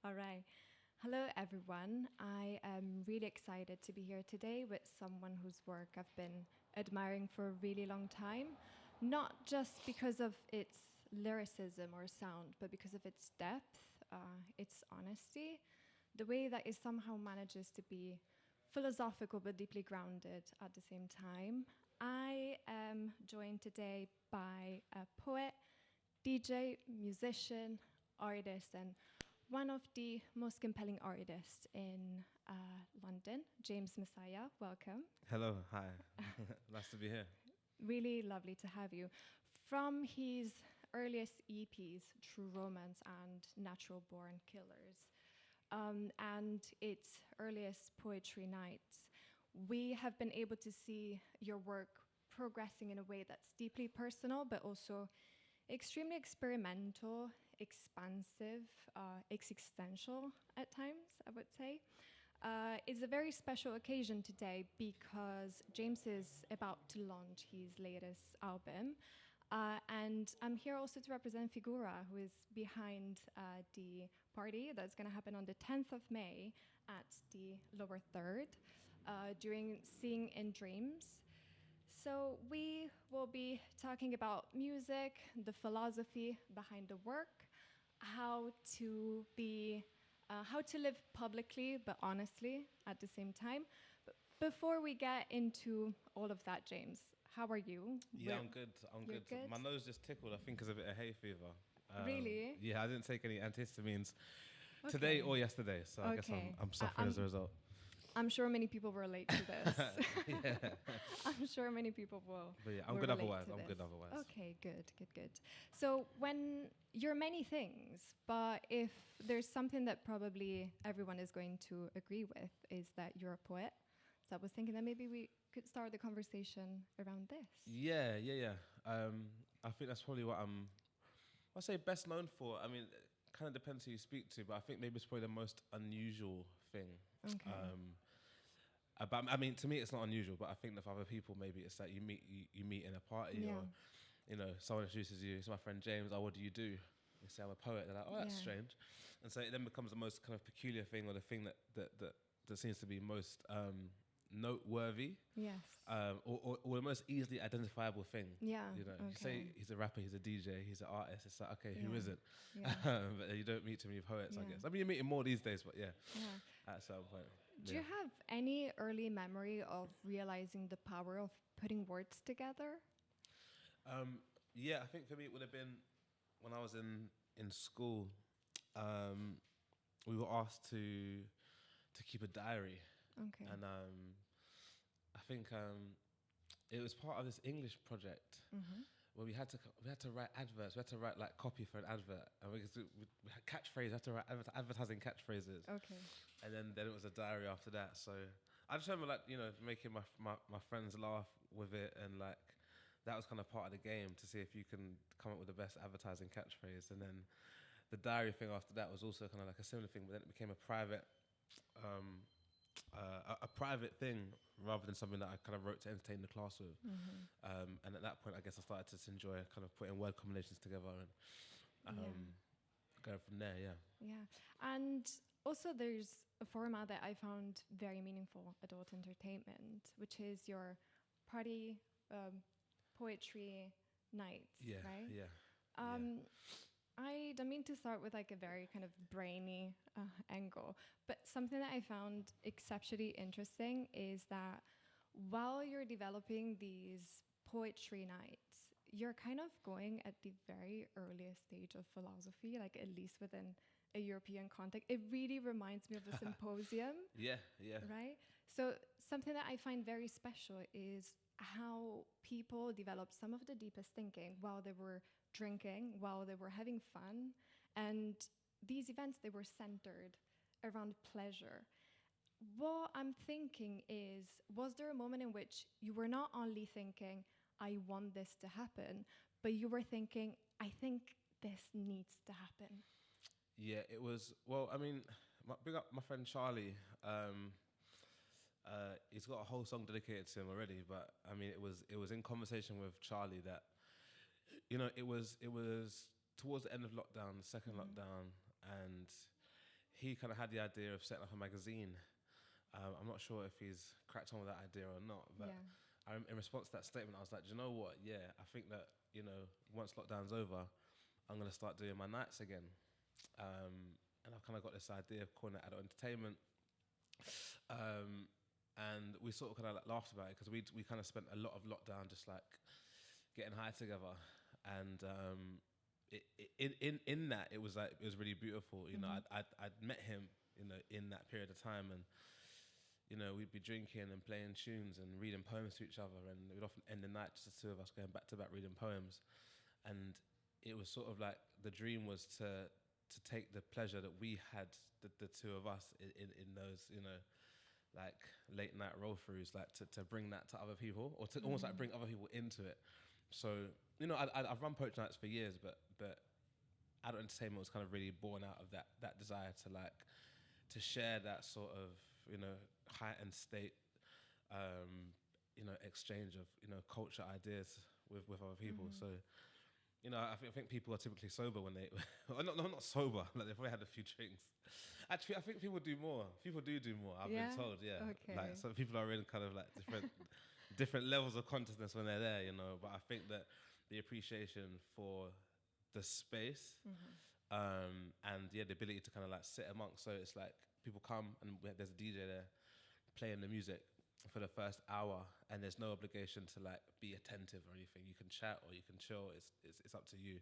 All right. Hello, everyone. I am really excited to be here today with someone whose work I've been admiring for a really long time, not just because of its lyricism or sound, but because of its depth, its honesty, the way that it somehow manages to be philosophical but deeply grounded at the same time. I am joined today by a poet, DJ, musician, artist, and one of the most compelling artists in London, James Massiah. Welcome. Hello, hi. Nice to be here. Really lovely to have you. From his earliest EPs, True Romance and Natural Born Killers, and its earliest poetry nights, we have been able to see your work progressing in a way that's deeply personal, but also extremely experimental, expansive, existential at times, I would say. It's a very special occasion today because James is about to launch his latest album. And I'm here also to represent Figura, who is behind the party that's going to happen on the 10th of May at the lower third during Seeing in Dreams. So we will be talking about music, the philosophy behind the work, how to live publicly but honestly at the same time. But before we get into all of that, James, how are you? Yeah, I'm good. I'm You're good. good? My nose just tickled. I think it's a bit of hay fever. Really? Yeah, I didn't take any antihistamines Okay. today or yesterday, so I guess Okay. I'm suffering as a result. I'm sure many people relate to this. Yeah. I'm sure many people will. But yeah, I'm will good relate otherwise. to I'm this. good otherwise. Okay, good. So when you're many things, but if there's something that probably everyone is going to agree with is that you're a poet. So I was thinking that maybe we could start the conversation around this. Yeah. I think that's probably what I'll say best known for. I mean, it kind of depends who you speak to, but I think maybe it's probably the most unusual thing. Okay. But I mean, to me, it's not unusual. But I think that for other people, maybe it's like you meet in a party, Yeah. or someone introduces you. It's my friend James. Oh, what do you do? You say I'm a poet. They're like, oh, that's Yeah. strange. And so it then becomes the most kind of peculiar thing, or the thing that seems to be most noteworthy. Yes. Or the most easily identifiable thing. Yeah, You okay. say he's a rapper, he's a DJ, he's an artist. It's like, okay, who Yeah. isn't? Yeah. But you don't meet too many poets, I Yeah. guess. I mean, you're meeting more these days, but yeah, Yeah. at some point. Do you have any early memory of realizing the power of putting words together? Yeah, I think for me it would have been when I was in school. We were asked to keep a diary, Okay. and I think it was part of this English project where we had to write adverts. We had to write like copy for an advert, and we had catchphrases. We had to write advertising catchphrases. Okay. And then it was a diary after that. So I just remember making my friends laugh with it, and like that was kind of part of the game to see if you can come up with the best advertising catchphrase. And then the diary thing after that was also kind of like a similar thing, but then it became a private thing rather than something that I kind of wrote to entertain the class with. And at that point, I guess I started to enjoy kind of putting word combinations together and going from there. Yeah. Yeah. And also there's a format that I found very meaningful, adult entertainment, which is your party poetry nights, Yeah. right? Yeah. I don't mean to start with like a very kind of brainy angle, but something that I found exceptionally interesting is that while you're developing these poetry nights, you're kind of going at the very earliest stage of philosophy, like at least within a European context. It really reminds me of a symposium. Yeah. Right? So something that I find very special is how people developed some of the deepest thinking while they were drinking, while they were having fun. And these events, they were centered around pleasure. What I'm thinking is, was there a moment in which you were not only thinking, I want this to happen, but you were thinking, I think this needs to happen? Yeah, it was. Well, I mean, big up my friend Charlie. He's got a whole song dedicated to him already. But I mean, it was in conversation with Charlie that, it was towards the end of lockdown, the second lockdown, and he kind of had the idea of setting up a magazine. I'm not sure if he's cracked on with that idea or not, but in response to that statement, I was like, do you know what? Yeah, I think that, you know, once lockdown's over, I'm going to start doing my nights again. And I've kind of got this idea of calling it adult entertainment. And we sort of kind of like laughed about it because we kind of spent a lot of lockdown just like getting high together. And in that, it was really beautiful. You know, I'd met him, you know, in that period of time, and you know, we'd be drinking and playing tunes and reading poems to each other, and we'd often end the night just the two of us going back to back reading poems. And it was sort of like the dream was to take the pleasure that we had, the two of us, in those, you know, like late night roll throughs, like to bring that to other people, or to almost like bring other people into it. So, you know, I've run poetry nights for years, but adult entertainment was kind of really born out of that desire to like to share that sort of, you know, heightened state, you know, exchange of, you know, culture ideas with other people. So, you know, I think people are typically sober when they, not sober, like they've probably had a few drinks. Actually, I think people do more. People do more. I've been told, Okay. Like some people are in kind of like different levels of consciousness when they're there, you know. But I think that the appreciation for the space, and the ability to kind of like sit amongst. So it's like people come and there's a DJ there playing the music for the first hour, and there's no obligation to like be attentive or anything. You can chat or you can chill. It's up to you.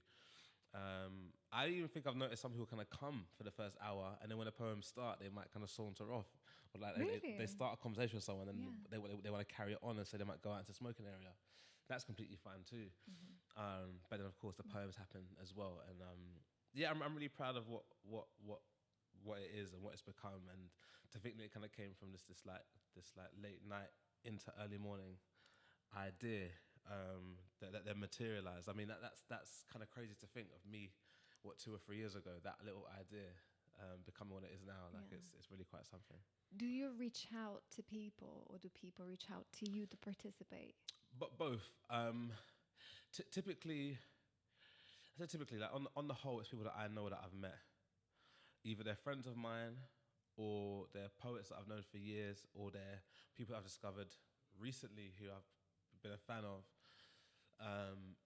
I even think I've noticed some people kind of come for the first hour, and then when the poems start, they might kind of saunter off, or like Really? they start a conversation with someone, and they want to carry it on, and so they might go out into the smoking area. That's completely fine too. But then of course the poems happen as well, and yeah, I'm really proud of what it is and what it's become, and to think that it kind of came from this late night into early morning idea that materialized. I mean, that's kind of crazy to think of me, 2 or 3 years ago, that little idea becoming what it is now. Like it's really quite something. Do you reach out to people, or do people reach out to you to participate? But both. Typically, like on the whole, it's people that I know that I've met. Either they're friends of mine, or they're poets that I've known for years, or they're people I've discovered recently who I've been a fan of.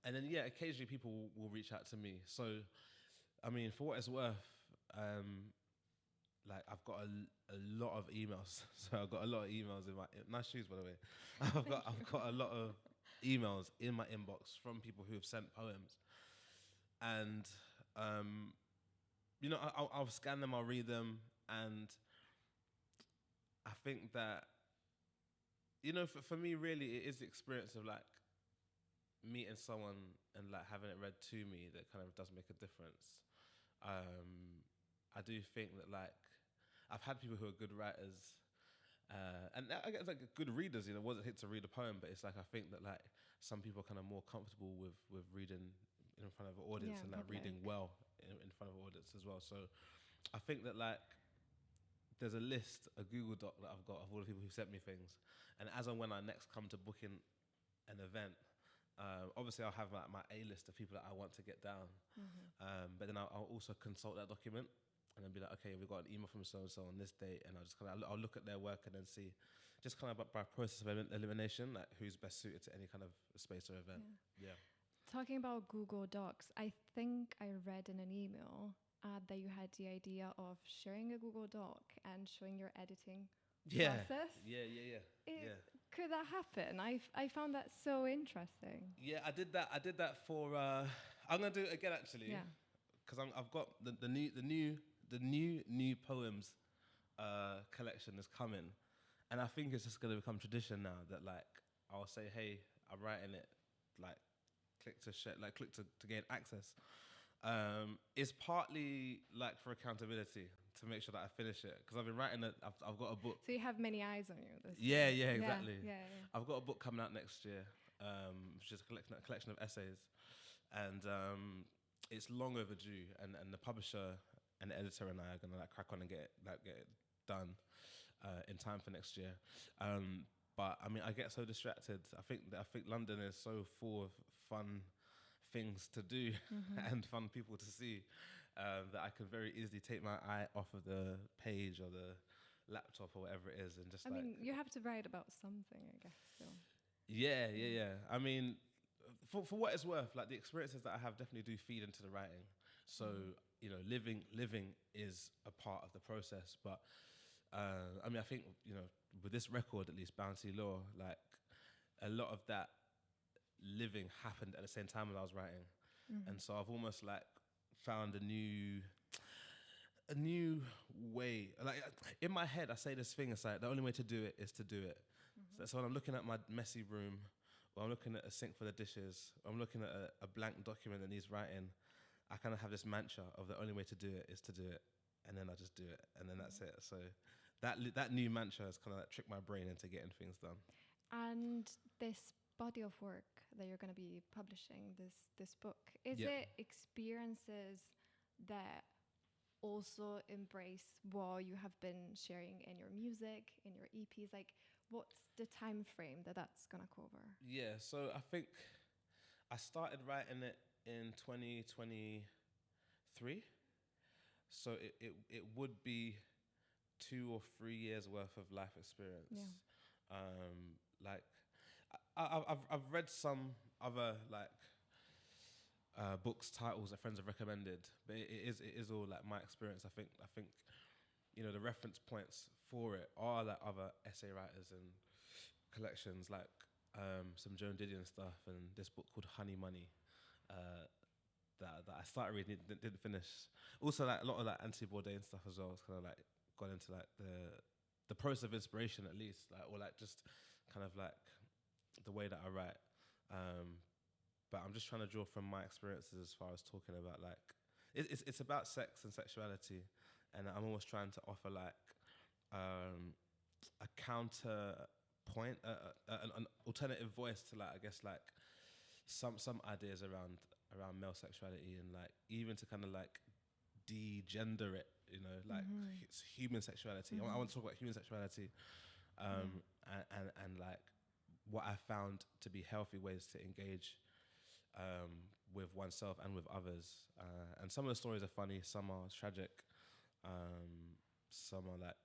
And then, yeah, occasionally people will reach out to me. So, I mean, for what it's worth, like I've got a lot of emails. So I've got a lot of emails in my nice shoes, by the way. I've got a lot of emails in my inbox from people who have sent poems, and you know, I'll scan them, I'll read them, and I think that, you know, for me, really, it is the experience of like meeting someone and like having it read to me that kind of does make a difference. I do think that like I've had people who are good writers, and I guess like good readers, you know, wasn't hit to read a poem, but it's like I think that like some people are kind of more comfortable with reading in front of an audience, and like reading well in front of an audience as well. So I think that like there's a list, a Google Doc that I've got of all the people who sent me things, and as and when I next come to booking an event, obviously I'll have like my A list of people that I want to get down, but then I'll also consult that document and then be like, okay, we've got an email from so and so on this date, and I'll just kind of I'll look at their work and then see, just kind of by process of elimination, like who's best suited to any kind of space or event. Yeah. Talking about Google Docs, I think I read in an email that you had the idea of sharing a Google Doc and showing your editing process. Yeah. Could that happen? I found that so interesting. Yeah, I did that for. I'm gonna do it again actually. Yeah. Because I've got the new poems collection is coming, and I think it's just gonna become tradition now that like I'll say, hey, I'm writing it, like click to share, like click to gain access. It's partly like for accountability to make sure that I finish it, because I've been writing it. I've got a book. So you have many eyes on you. Yeah, exactly. Yeah. I've got a book coming out next year, which is a collection of essays, and it's long overdue. And the publisher and the editor and I are gonna like crack on and get it done in time for next year. But I mean, I get so distracted. I think London is so full of fun things to do and fun people to see, that I can very easily take my eye off of the page or the laptop or whatever it is and just I mean, you have to write about something, I guess. So. Yeah. I mean, for what it's worth, like the experiences that I have definitely do feed into the writing. So, you know, living is a part of the process. But I mean, I think, you know, with this record, at least Bouncy Law, like a lot of that living happened at the same time as I was writing. And so I've almost like found a new way. Like in my head, I say this thing, it's like the only way to do it is to do it. So when I'm looking at my messy room, or I'm looking at a sink full of dishes, or I'm looking at a blank document that needs writing, I kind of have this mantra of the only way to do it is to do it. And then I just do it. And then that's it. So that new mantra has kind of like tricked my brain into getting things done. And this body of work that you're going to be publishing, this book, is it experiences that also embrace what you have been sharing in your music, in your EPs? Like, what's the time frame that's going to cover? Yeah, so I think I started writing it in 2023. So it would be 2 or 3 years worth of life experience. Yeah. Like I've read some other like books titles that friends have recommended, but it is all like my experience. I think you know the reference points for it are like other essay writers and collections like some Joan Didion stuff and this book called Honey Money that I started reading, didn't finish. Also like a lot of like Anthony Bourdain stuff as well. It's kind of like got into like the process of inspiration at least, like or like just kind of like the way that I write. But I'm just trying to draw from my experiences as far as talking about like it's about sex and sexuality, and I'm almost trying to offer like a counterpoint, an alternative voice to like I guess like some ideas around male sexuality and like even to kind of like de-gender it, you know, like it's human sexuality. I want to talk about human sexuality, and like what I found to be healthy ways to engage with oneself and with others. And some of the stories are funny, some are tragic, some are like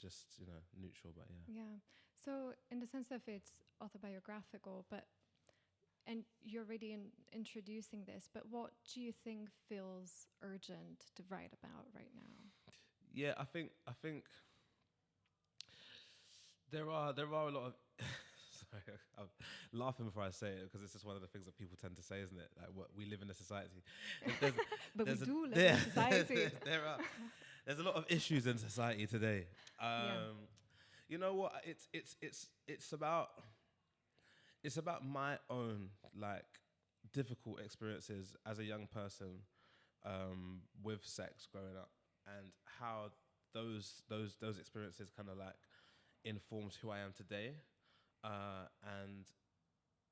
just, you know, neutral, but yeah. Yeah. So in the sense of it's autobiographical, and you're already introducing this, but what do you think feels urgent to write about right now? Yeah, I think there are a lot of sorry, I'm laughing before I say it because it's just one of the things that people tend to say, isn't it? Like what we live in a society. But we do live in a society. There's a lot of issues in society today. You know what? It's about my own like difficult experiences as a young person with sex growing up, and how those experiences kind of like informed who I am today. And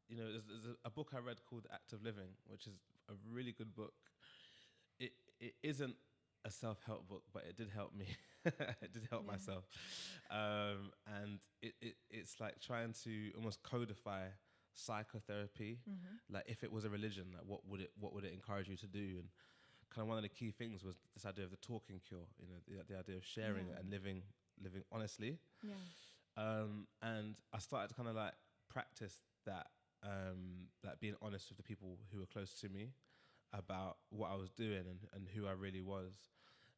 you know, there's a book I read called The Act of Living, which is a really good book. It isn't a self-help book, but it did help me. It did help myself. And it's like trying to almost codify psychotherapy. Like if it was a religion, like what would it encourage you to do? And kind of one of the key things was this idea of the talking cure, you know, the idea of sharing and living honestly. And I started to kind of like practice that, like being honest with the people who were close to me about what I was doing and who I really was.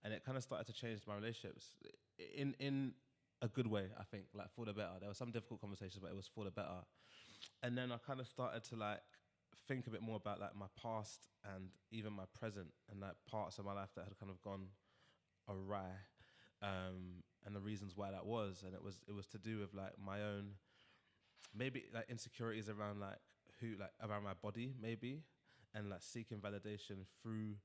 And it kind of started to change my relationships in a good way, I think, like for the better. There were some difficult conversations, but it was for the better. And then I kind of started to like think a bit more about like my past and even my present and like parts of my life that had kind of gone awry. And the reasons why that was, and it was to do with like my own maybe like insecurities around like around my body maybe, and like seeking validation through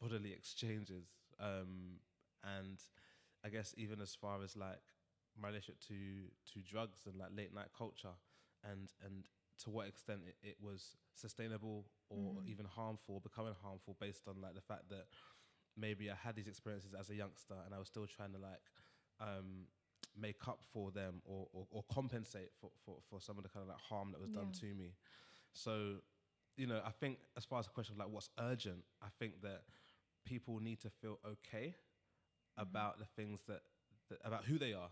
bodily exchanges, and I guess even as far as like my relationship to drugs and like late night culture, and to what extent it was sustainable or even harmful, becoming harmful based on like the fact that maybe I had these experiences as a youngster and I was still trying to like make up for them or compensate for some of the kind of like harm that was done to me. So, you know, I think as far as the question of like what's urgent, I think that people need to feel okay about the things that about who they are,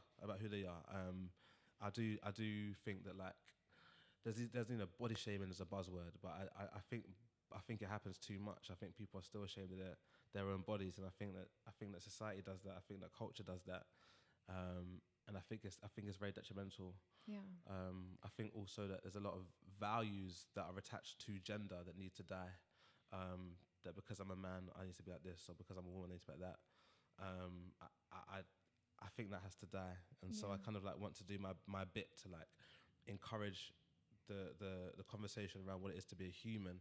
I do think that like there's body shaming as a buzzword, but I think it happens too much. I think people are still ashamed of their own bodies, and I think that society does that. I think that culture does that, and I think it's very detrimental. Yeah. I think also that there's a lot of values that are attached to gender that need to die. That because I'm a man, I need to be like this, or because I'm a woman, I need to be like that. I think that has to die, and so I kind of like want to do my bit to like encourage the conversation around what it is to be a human,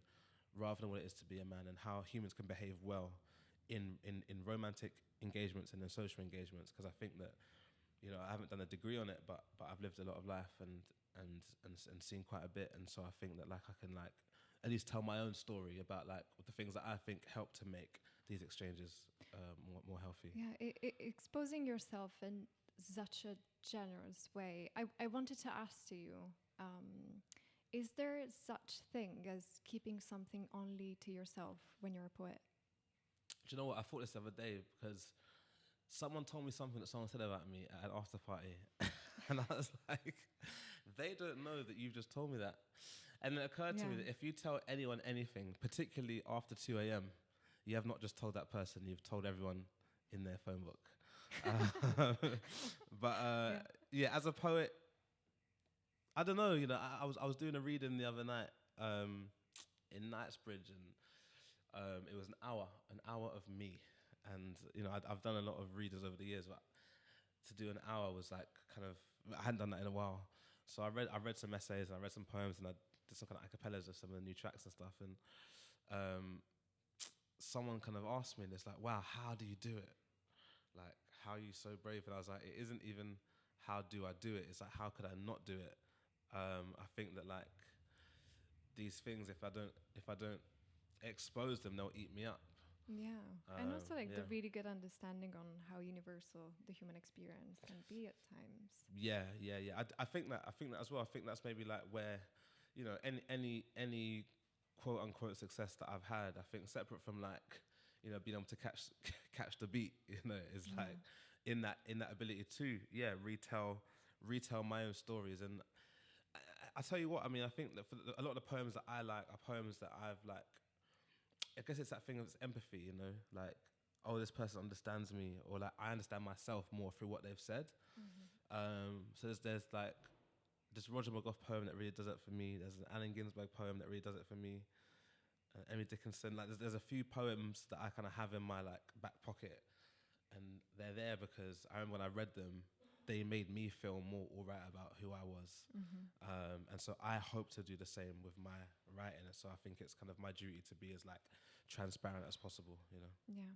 rather than what it is to be a man, and how humans can behave well in romantic engagements and in social engagements. Because I think that, you know, I haven't done a degree on it, but I've lived a lot of life and seen quite a bit, and so I think that like I can like at least tell my own story about like the things that I think help to make these exchanges more healthy. Yeah, exposing yourself in such a generous way. I wanted to ask you, is there such thing as keeping something only to yourself when you're a poet? Do you know what? I thought this the other day because someone told me something that someone said about me at an after party. And I was like, they don't know that you've just told me that. And it occurred to me that if you tell anyone anything, particularly after 2 a.m., you have not just told that person, you've told everyone in their phone book. As a poet, I don't know, you know, I was doing a reading the other night in Knightsbridge, and it was an hour of me. And, you know, I've done a lot of readers over the years, but to do an hour was like kind of, I hadn't done that in a while. So I read some essays and I read some poems and I did some kind of acapellas of some of the new tracks and stuff. And someone kind of asked me this, like, wow, how do you do it? Like, how are you so brave? And I was like, it isn't even how do I do it? It's like, how could I not do it? I think that like these things, if I don't expose them, they'll eat me up. Yeah, and also like the really good understanding on how universal the human experience can be at times. Yeah. I think that as well. I think that's maybe like where, you know, any quote unquote success that I've had, I think separate from like, you know, being able to catch the beat, you know, is like in that ability to retell my own stories. And I tell you what, I mean, I think that for a lot of the poems that I like are poems that I've like, I guess it's that thing of empathy, you know, like, oh, this person understands me, or like I understand myself more through what they've said. So there's like this Roger McGough poem that really does it for me. There's an Allen Ginsberg poem that really does it for me. Emily Dickinson, like there's a few poems that I kind of have in my like back pocket, and they're there because I remember when I read them, they made me feel more all right about who I was. And so I hope to do the same with my writing. And so I think it's kind of my duty to be as like transparent as possible, you know? Yeah.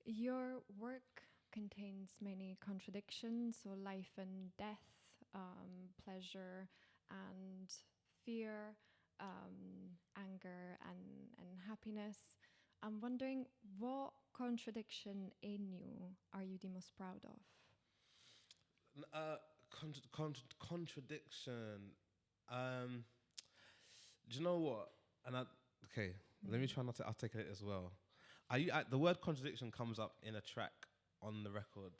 Your work contains many contradictions, so life and death, pleasure and fear, anger and happiness. I'm wondering, what contradiction in you are you the most proud of? Contradiction. Do you know what? Let me try not to articulate as well. The word contradiction comes up in a track on the record.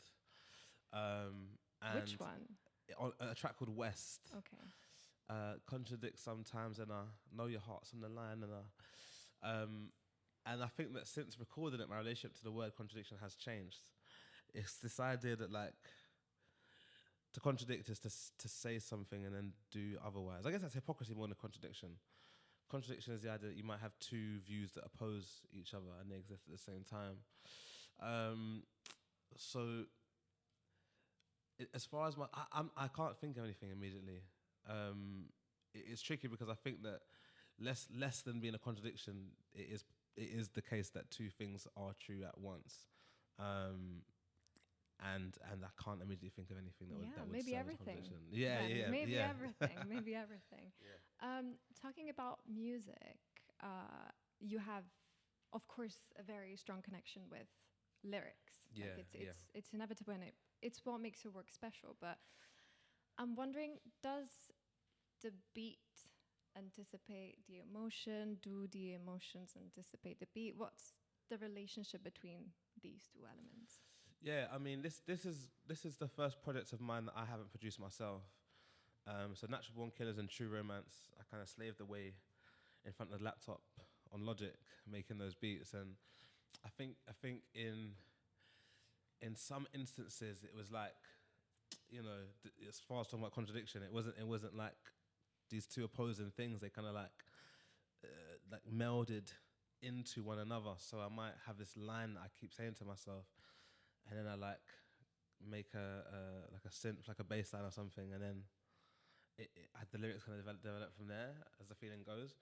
And which one? On a track called West. Okay. Contradict sometimes, and I know your heart's on the line, and I think that since recording it, my relationship to the word contradiction has changed. It's this idea that like, to contradict is to say something and then do otherwise. I guess that's hypocrisy more than a contradiction. Contradiction is the idea that you might have two views that oppose each other and they exist at the same time. As far as I can't think of anything immediately. It's tricky because I think that less than being a contradiction, it is the case that two things are true at once. And I can't immediately think of anything that would maybe serve everything. As yeah, maybe yeah. everything. Maybe everything. Talking about music, you have, of course, a very strong connection with lyrics. Yeah, like it's inevitable, and it's what makes your work special. But I'm wondering, does the beat anticipate the emotion? Do the emotions anticipate the beat? What's the relationship between these two elements? Yeah, I mean, this is the first project of mine that I haven't produced myself. So Natural Born Killers and True Romance, I kind of slaved away in front of the laptop on Logic, making those beats, and I think in some instances it was like, you know, as far as talking about contradiction, it wasn't like these two opposing things. They kind of like melded into one another. So I might have this line that I keep saying to myself, and then I like make like a synth, like a bass line or something, and then the lyrics kind of develop from there as the feeling goes.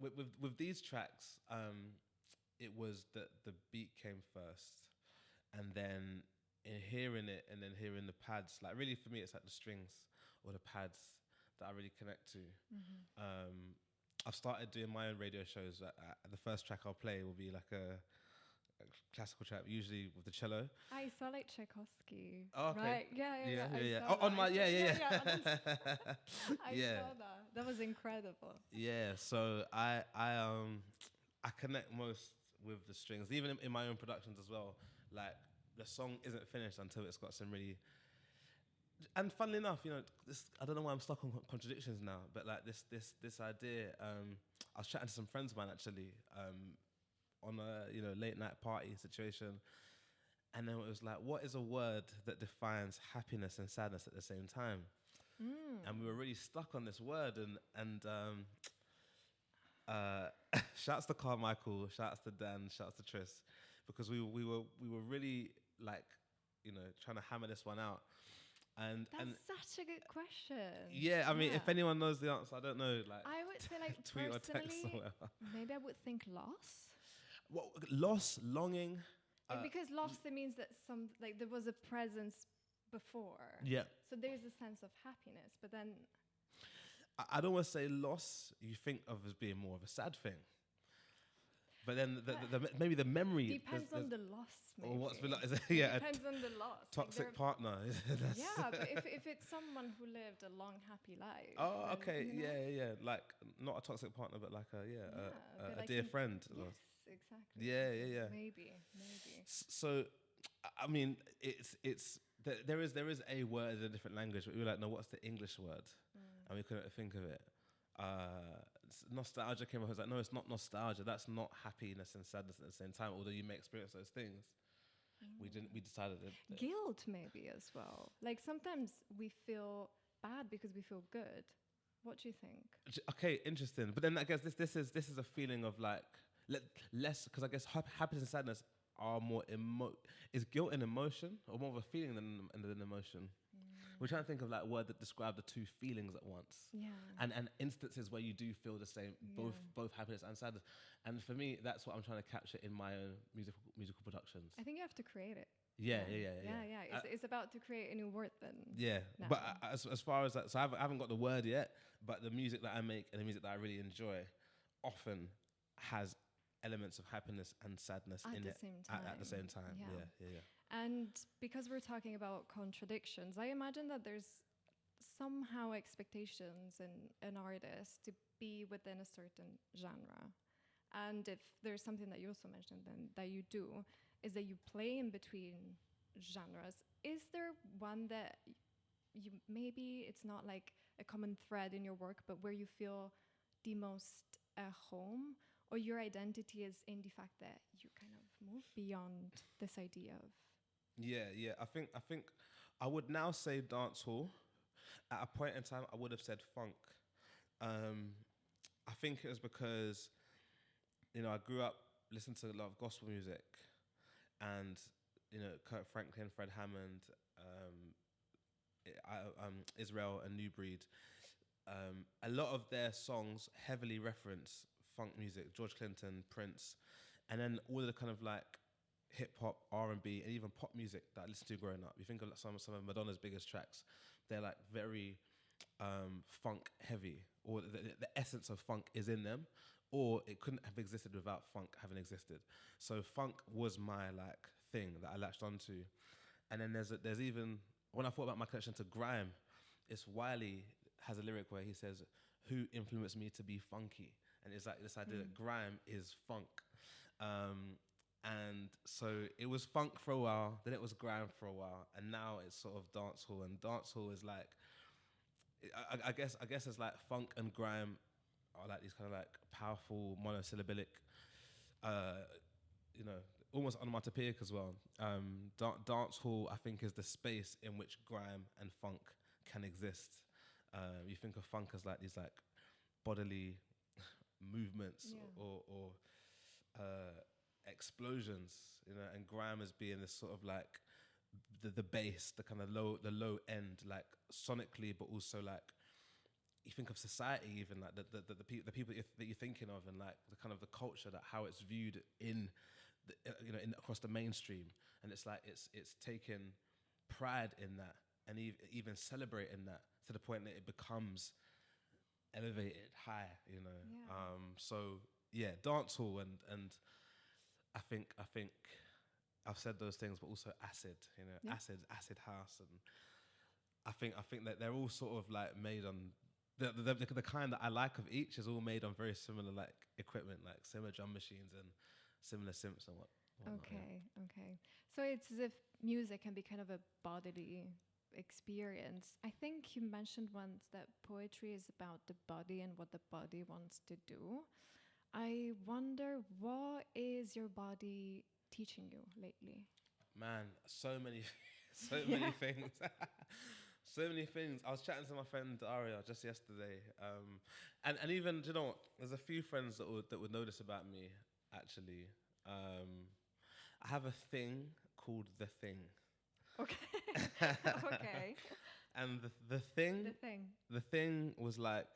With these tracks, it was that the beat came first, and then in hearing it and then hearing the pads, like really for me it's like the strings or the pads that I really connect to. I've started doing my own radio shows. The first track I'll play will be like a classical track, usually with the cello. I saw like Tchaikovsky. Oh, okay. Right? Yeah. Oh, on my I yeah. saw that. That was incredible. Yeah. So I connect most with the strings, even in my own productions as well. Like the song isn't finished until it's got some really. And funnily enough, you know, I don't know why I'm stuck on contradictions now, but like this idea. I was chatting to some friends of mine actually. On a late night party situation, and then it was like, what is a word that defines happiness and sadness at the same time? And we were really stuck on this word, and shouts to Carmichael, shouts to Dan, shouts to Tris, because we were really like, you know, trying to hammer this one out. And such a good question. Yeah, I mean, if anyone knows the answer, I don't know. Like, I would say, like, tweet or text or whatever. Maybe I would think loss. Well, loss, longing. Because loss, it means that there was a presence before. Yeah. So there's a sense of happiness, but then. I'd almost say loss you think of as being more of a sad thing. But then maybe the memory depends on the loss. Maybe. Or what's been like, depends on the loss. Toxic partner. Yeah, but if it's someone who lived a long, happy life. Oh, then, okay, you know? yeah. Like not a toxic partner, but like a like dear friend. Yes, exactly. Yeah. Maybe. So, I mean, it's there is a word in a different language, but we were like, no, what's the English word? And we couldn't think of it. Nostalgia came up. I was like, no, it's not nostalgia. That's not happiness and sadness at the same time. Although you may experience those things, we didn't. We decided that guilt maybe as well. Like sometimes we feel bad because we feel good. What do you think? Okay, interesting. But then I guess this is a feeling of like less, because I guess happiness and sadness are more is guilt an emotion or more of a feeling than an emotion? We're trying to think of like words that describe the two feelings at once. Yeah. And instances where you do feel the same, both happiness and sadness. And for me, that's what I'm trying to capture in my own musical productions. I think you have to create it. Yeah. It's about to create a new word then. Yeah. No. But as far as that, so I haven't got the word yet, but the music that I make and the music that I really enjoy often has elements of happiness and sadness at in the it same time. at the same time. Yeah. And because we're talking about contradictions, I imagine that there's somehow expectations in an artist to be within a certain genre. And if there's something that you also mentioned then that you do, is that you play in between genres. Is there one that you maybe it's not like a common thread in your work, but where you feel the most at home, or your identity is in the fact that you kind of move beyond this idea of? Yeah. I think I would now say dancehall. At a point in time, I would have said funk. I think it was because, you know, I grew up listening to a lot of gospel music, and you know, Kirk Franklin, Fred Hammond, Israel and New Breed. A lot of their songs heavily reference funk music, George Clinton, Prince, and then all of the kind of like hip hop, R&B, and even pop music that I listened to growing up. You think of some of Madonna's biggest tracks, they're like very funk heavy, or the essence of funk is in them, or it couldn't have existed without funk having existed. So funk was my like thing that I latched onto. And then there's even, when I thought about my connection to grime, it's Wiley has a lyric where he says, "Who influenced me to be funky?" And it's like this idea that grime is funk. And so it was funk for a while, then it was grime for a while, and now it's sort of dancehall. And dancehall is like, I guess it's like funk and grime are like these kind of like powerful monosyllabic, you know, almost onomatopoeic as well. Dancehall, I think, is the space in which grime and funk can exist. You think of funk as like these like bodily movements or explosions, you know, and grime as being this sort of like the bass, the kind of low end, like sonically, but also like you think of society, even like the people that you're thinking of, and like the kind of the culture, that how it's viewed in the, across the mainstream, and it's like it's taken pride in that, and even celebrating that to the point that it becomes elevated high, you know. So yeah, dancehall and I think I've said those things, but also acid, you know, acid house, and I think that they're all sort of like made on the kind that I like of each is all made on very similar like equipment, like similar drum machines and similar synths and whatnot. Okay. So it's as if music can be kind of a bodily experience. I think you mentioned once that poetry is about the body and what the body wants to do. I wonder, what is your body teaching you lately? Man, so many many things. So many things. I was chatting to my friend Aria just yesterday, and even, you know what, there's a few friends that would notice about me, actually. I have a thing called The Thing. Okay. Okay. And the thing was like,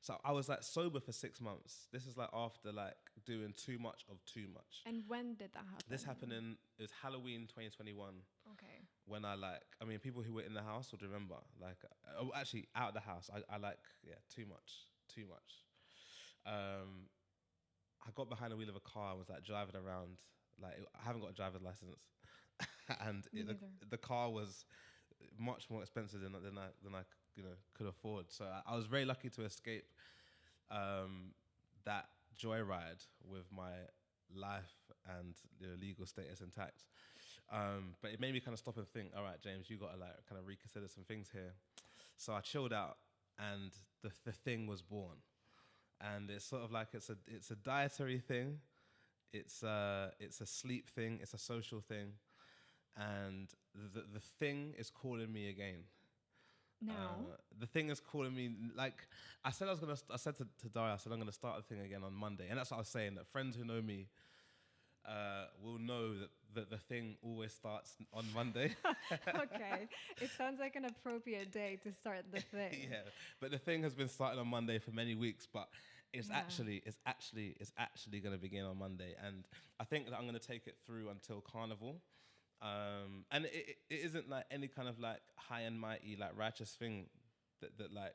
so I was like sober for 6 months. This is like after like doing too much of too much. And when did that happen? This happened it was Halloween 2021. Okay. When people who were in the house would remember, like, actually out of the house, I like, too much. I got behind the wheel of a car and was like driving around, like I haven't got a driver's license, and the car was much more expensive than I could afford. So I was very lucky to escape that joyride with my life and legal status intact. But it made me kind of stop and think, all right, James, you got to like kind of reconsider some things here. So I chilled out, and the thing was born. And it's sort of like it's a dietary thing, it's a sleep thing, it's a social thing, and the thing is calling me again. Now, the thing is calling me. Like I said to Daria, I said I'm gonna start the thing again on Monday, and that's what I was saying. That friends who know me will know that the thing always starts on Monday. okay, it sounds like an appropriate day to start the thing. Yeah, but the thing has been starting on Monday for many weeks, but it's actually going to begin on Monday, and I think that I'm going to take it through until Carnival. And it isn't like any kind of like high and mighty like righteous thing that like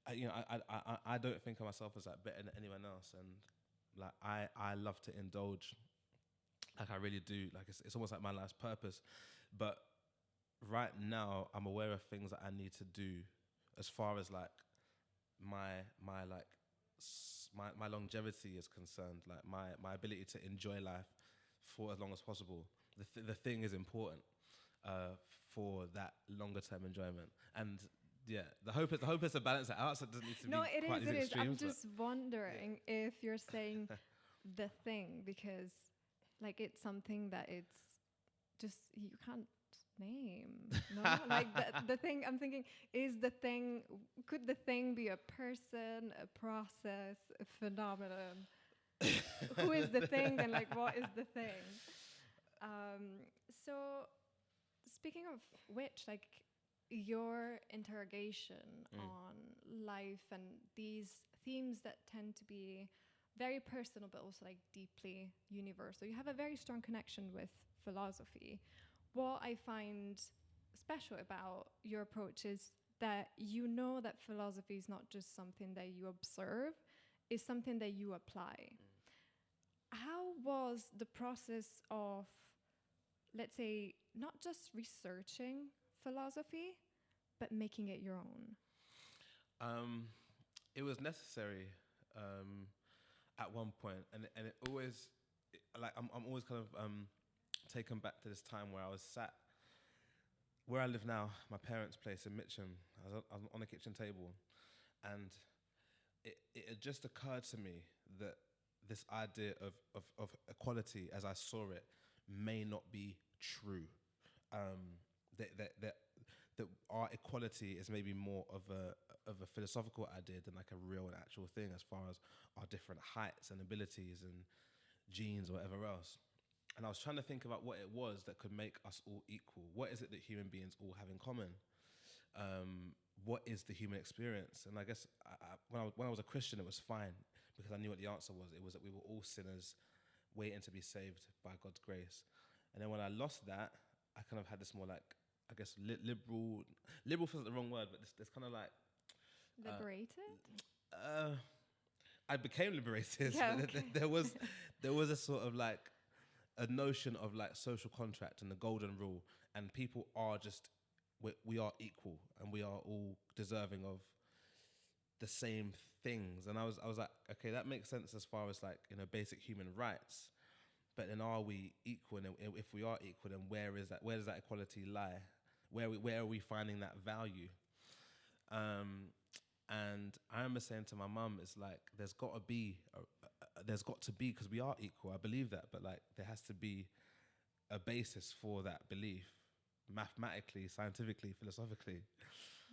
I don't think of myself as like better than anyone else, and like I love to indulge, like I really do, like it's almost like my life's purpose. But right now I'm aware of things that I need to do as far as like my longevity is concerned, like my ability to enjoy life for as long as possible. The thing is important for that longer term enjoyment, and the hope is to balance it out, so it doesn't need to be quite these extremes. I'm just wondering if you're saying the thing because like it's something that it's just you can't name. No, like the thing. I'm thinking, could the thing be a person, a process, a phenomenon? Who is the thing, and like what is the thing? So speaking of which, like your interrogation on life and these themes that tend to be very personal but also like deeply universal, you have a very strong connection with philosophy. What I find special about your approach is that you know that philosophy is not just something that you observe, it's something that you apply. How was the process of, let's say, not just researching philosophy, but making it your own? It was necessary at one point, and it always, like I'm always kind of taken back to this time where I was sat where I live now, my parents' place in Mitcham. I was on the kitchen table, and it had just occurred to me that this idea of equality, as I saw it, may not be true. That our equality is maybe more of a philosophical idea than like a real and actual thing, as far as our different heights and abilities and genes or whatever else. And I was trying to think about what it was that could make us all equal. What is it that human beings all have in common? What is the human experience? And I guess when I was a Christian, it was fine because I knew what the answer was. It was that we were all sinners waiting to be saved by God's grace. And then when I lost that, I kind of had this more like, I guess, liberal feels like the wrong word, but this kind of like... Liberated? I became liberated. Yeah, okay. There was a sort of like a notion of like social contract and the golden rule, and people are just, we are equal and we are all deserving of the same things. And I was like, okay, that makes sense as far as like, you know, basic human rights. But then are we equal? And if we are equal, then where does that equality lie? Where are we finding that value? And I remember saying to my mum, it's like, there's got to be, because we are equal, I believe that, but like there has to be a basis for that belief, mathematically, scientifically, philosophically.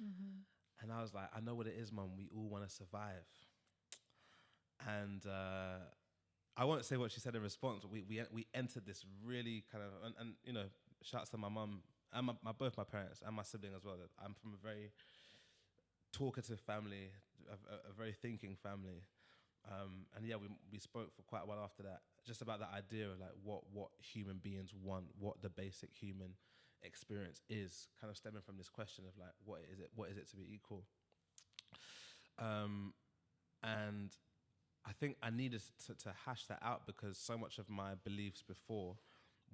Mm-hmm. And I was like, I know what it is, Mum, we all want to survive. And I won't say what she said in response, but we entered this really kind of, and you know, shouts to my mum, and both my parents, and my sibling as well. I'm from a very talkative family, a very thinking family. And yeah, we spoke for quite a while after that, just about that idea of like what human beings want, what the basic human experience is, kind of stemming from this question of like, what is it to be equal? And I think I needed to hash that out because so much of my beliefs before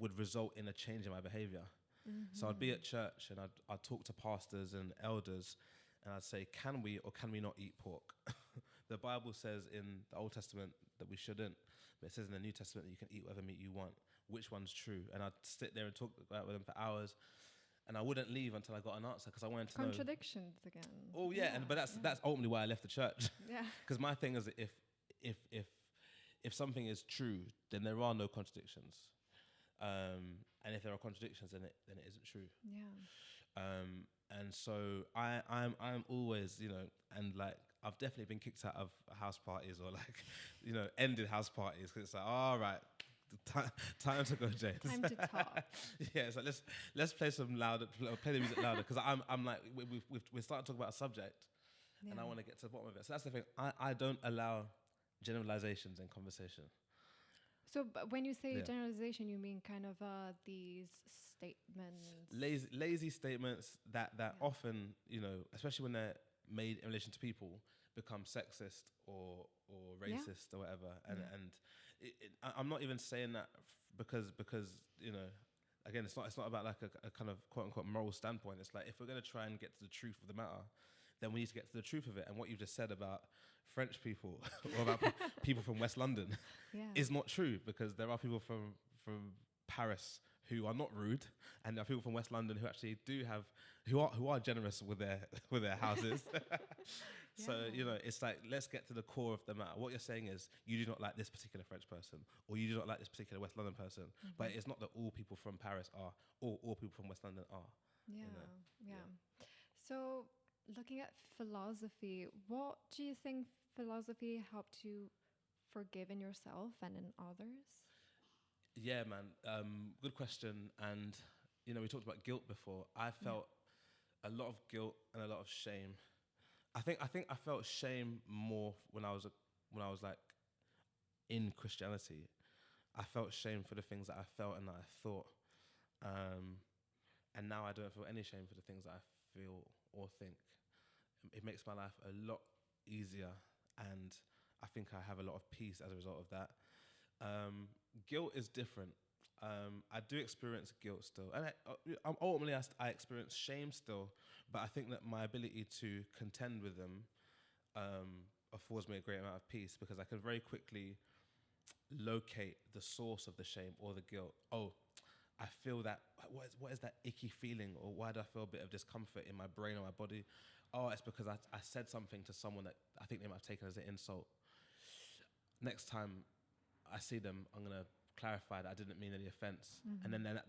would result in a change in my behavior. Mm-hmm. So I'd be at church and I'd talk to pastors and elders, and I'd say, can we or can we not eat pork? The Bible says in the Old Testament that we shouldn't, but it says in the New Testament that you can eat whatever meat you want. Which one's true? And I'd sit there and talk about with them for hours, and I wouldn't leave until I got an answer because I wanted to know. Contradictions again. Oh yeah, but that's ultimately why I left the church. Yeah. Because my thing is that if something is true, then there are no contradictions. And if there are contradictions, then it isn't true. Yeah. And so I'm always, you know, and like I've definitely been kicked out of house parties or like, you know, ended house parties because it's like, all right, time to go, James. Time to talk. Yeah, it's like let's play play the music louder because I'm like we're starting to talk about a subject, yeah, and I want to get to the bottom of it. So that's the thing. I don't allow generalizations in conversation. So when you say generalization, you mean kind of these statements? Lazy statements that often, you know, especially when they're made in relation to people, become sexist or racist or whatever. And I'm not even saying that because you know, again, it's not about like a kind of quote unquote moral standpoint. It's like if we're going to try and get to the truth of the matter, then we need to get to the truth of it. And what you've just said about French people or about people from West London is not true, because there are people from Paris who are not rude, and there are people from West London who actually who are generous with their houses. So, you know, it's like, let's get to the core of the matter. What you're saying is you do not like this particular French person, or you do not like this particular West London person, but it's not that all people from Paris are, or all people from West London are. Yeah, you know? yeah. So looking at philosophy, what do you think philosophy helped you forgive in yourself and in others? Yeah, man. Good question. And, you know, we talked about guilt before. I felt a lot of guilt and a lot of shame. I think I felt shame more when I was like in Christianity. I felt shame for the things that I felt and that I thought. And now I don't feel any shame for the things that I feel or think. It makes my life a lot easier, and I think I have a lot of peace as a result of that. Guilt is different. I do experience guilt still, and ultimately I experience shame still, but I think that my ability to contend with them affords me a great amount of peace, because I can very quickly locate the source of the shame or the guilt. Oh, I feel that, what is that icky feeling, or why do I feel a bit of discomfort in my brain or my body? Oh, it's because I said something to someone that I think they might have taken as an insult. Next time I see them, I'm going to clarify that I didn't mean any offense. And then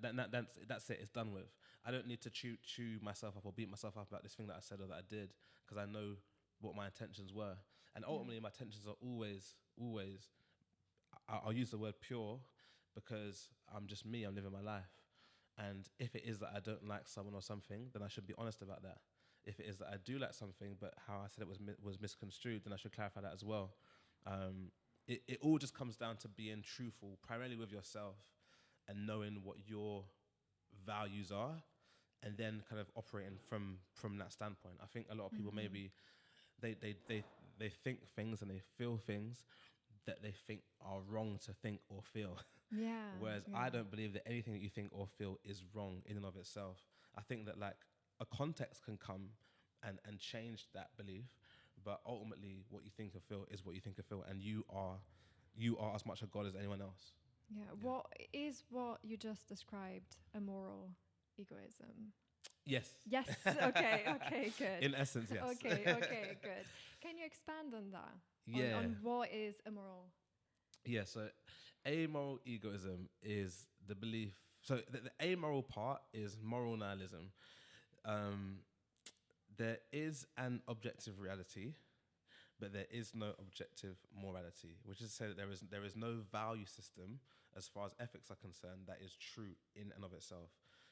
that's it, it's done with. I don't need to chew myself up or beat myself up about this thing that I said or that I did, because I know what my intentions were. And ultimately, my intentions are always, I'll use the word pure, because I'm just me, I'm living my life. And if it is that I don't like someone or something, then I should be honest about that. If it is that I do like something, but how I said it was misconstrued, then I should clarify that as well. It all just comes down to being truthful, primarily with yourself, and knowing what your values are, and then kind of operating from that standpoint. I think a lot of people maybe they think things and they feel things that they think are wrong to think or feel. Yeah. Whereas I don't believe that anything that you think or feel is wrong in and of itself. I think that like a context can come and change that belief, but ultimately what you think or feel is what you think or feel, and you are as much a god as anyone else. Yeah. What is what you just described a moral egoism? Yes. Yes. Okay. Okay. Good. In essence, yes. Okay. Okay. Good. Can you expand on that? Yeah. On what is immoral? Yeah. So, amoral egoism is the belief. So the amoral part is moral nihilism. There is an objective reality, but there is no objective morality, which is to say that there is no value system as far as ethics are concerned that is true in and of itself.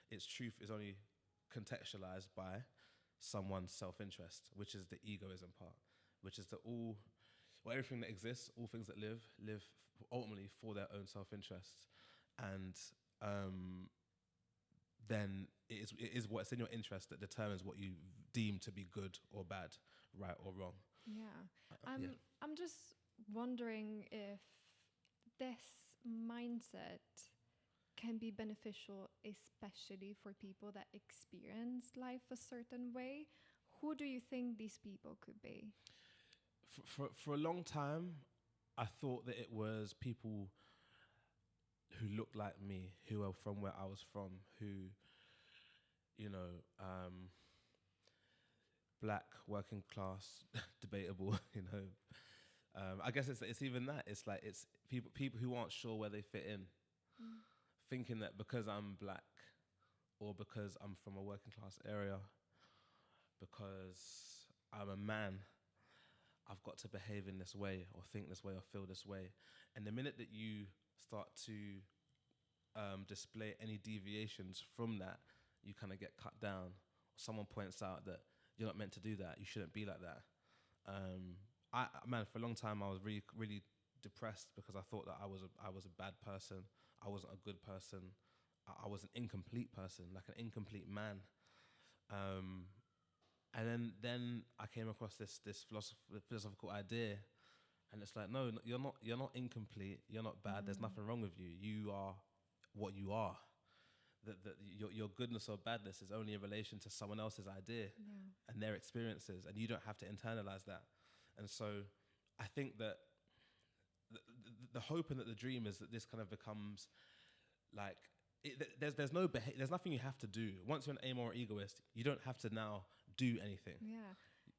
Its truth is only contextualized by someone's self-interest, which is the egoism part, which is that everything that exists, all things that live ultimately for their own self-interest, and then it is what's in your interest that determines what you deem to be good or bad, right or wrong. Yeah. I'm just wondering if this mindset can be beneficial, especially for people that experience life a certain way. Who do you think these people could be? For a long time, I thought that it was people who looked like me, who are from where I was from, who, black, working class, debatable, I guess it's even that. It's like it's people who aren't sure where they fit in, thinking that because I'm black, or because I'm from a working class area, because I'm a man, I've got to behave in this way, or think this way, or feel this way. And the minute that you start to display any deviations from that, you kind of get cut down. Someone points out that you're not meant to do that. You shouldn't be like that. For a long time, I was really, really depressed because I thought that I was a bad person. I wasn't a good person. I was an incomplete person, like an incomplete man. And then I came across this philosophical idea, and it's like, no, you're not incomplete. You're not bad. There's nothing wrong with you. You are what you are. That your goodness or badness is only in relation to someone else's idea and their experiences, and you don't have to internalize that. And so I think that the hope and that the dream is that this kind of becomes like, there's nothing you have to do. Once you're an amoral egoist, you don't have to now do anything. Yeah.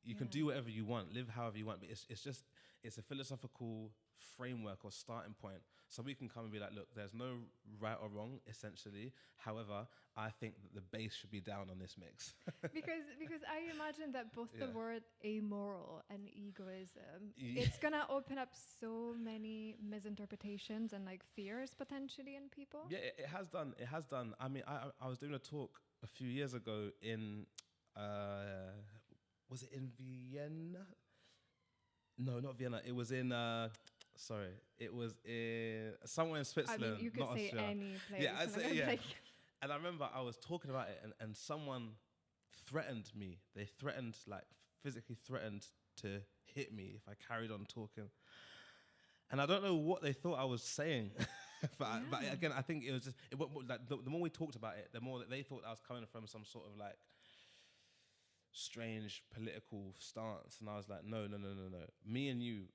You can do whatever you want, live however you want, but it's a philosophical framework or starting point. So we can come and be like, look, there's no right or wrong, essentially. However, I think that the bass should be down on this mix. because I imagine that both the word amoral and egoism, it's gonna open up so many misinterpretations and like fears potentially in people. Yeah, it has done. It has done. I mean, I was doing a talk a few years ago in, was it in Vienna? No, not Vienna. It was in, it was in somewhere in Switzerland. I mean, you could not say Austria. any place. Yeah, I'd say, yeah. Like, and I remember I was talking about it, and someone threatened me. They physically threatened to hit me if I carried on talking. And I don't know what they thought I was saying. but again, I think it was just, the more we talked about it, the more that they thought I was coming from some sort of like strange political stance. And I was like, no. Me and you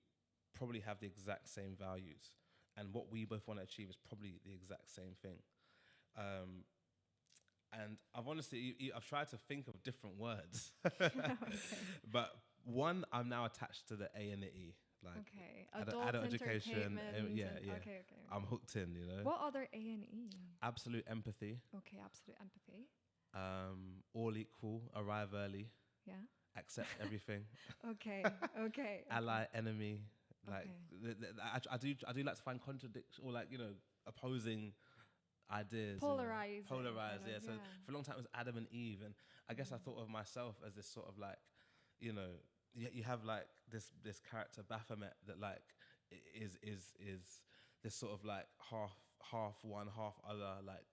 probably have the exact same values. and what we both want to achieve is probably the exact same thing. And I've honestly, I've tried to think of different words, but one, I'm now attached to the A and the E. Like adult education, Okay. I'm hooked in, you know. What other A and E? Absolute empathy. Okay, absolute empathy. All equal, arrive early. Yeah. Accept everything. Okay. Ally, enemy. Like okay. I do like to find contradiction or like, you know, opposing ideas. Polarized. Yeah. So for a long time it was Adam and Eve, and I guess I thought of myself as this sort of like, you know, you have like this character Baphomet that like is this sort of like half one, half other, like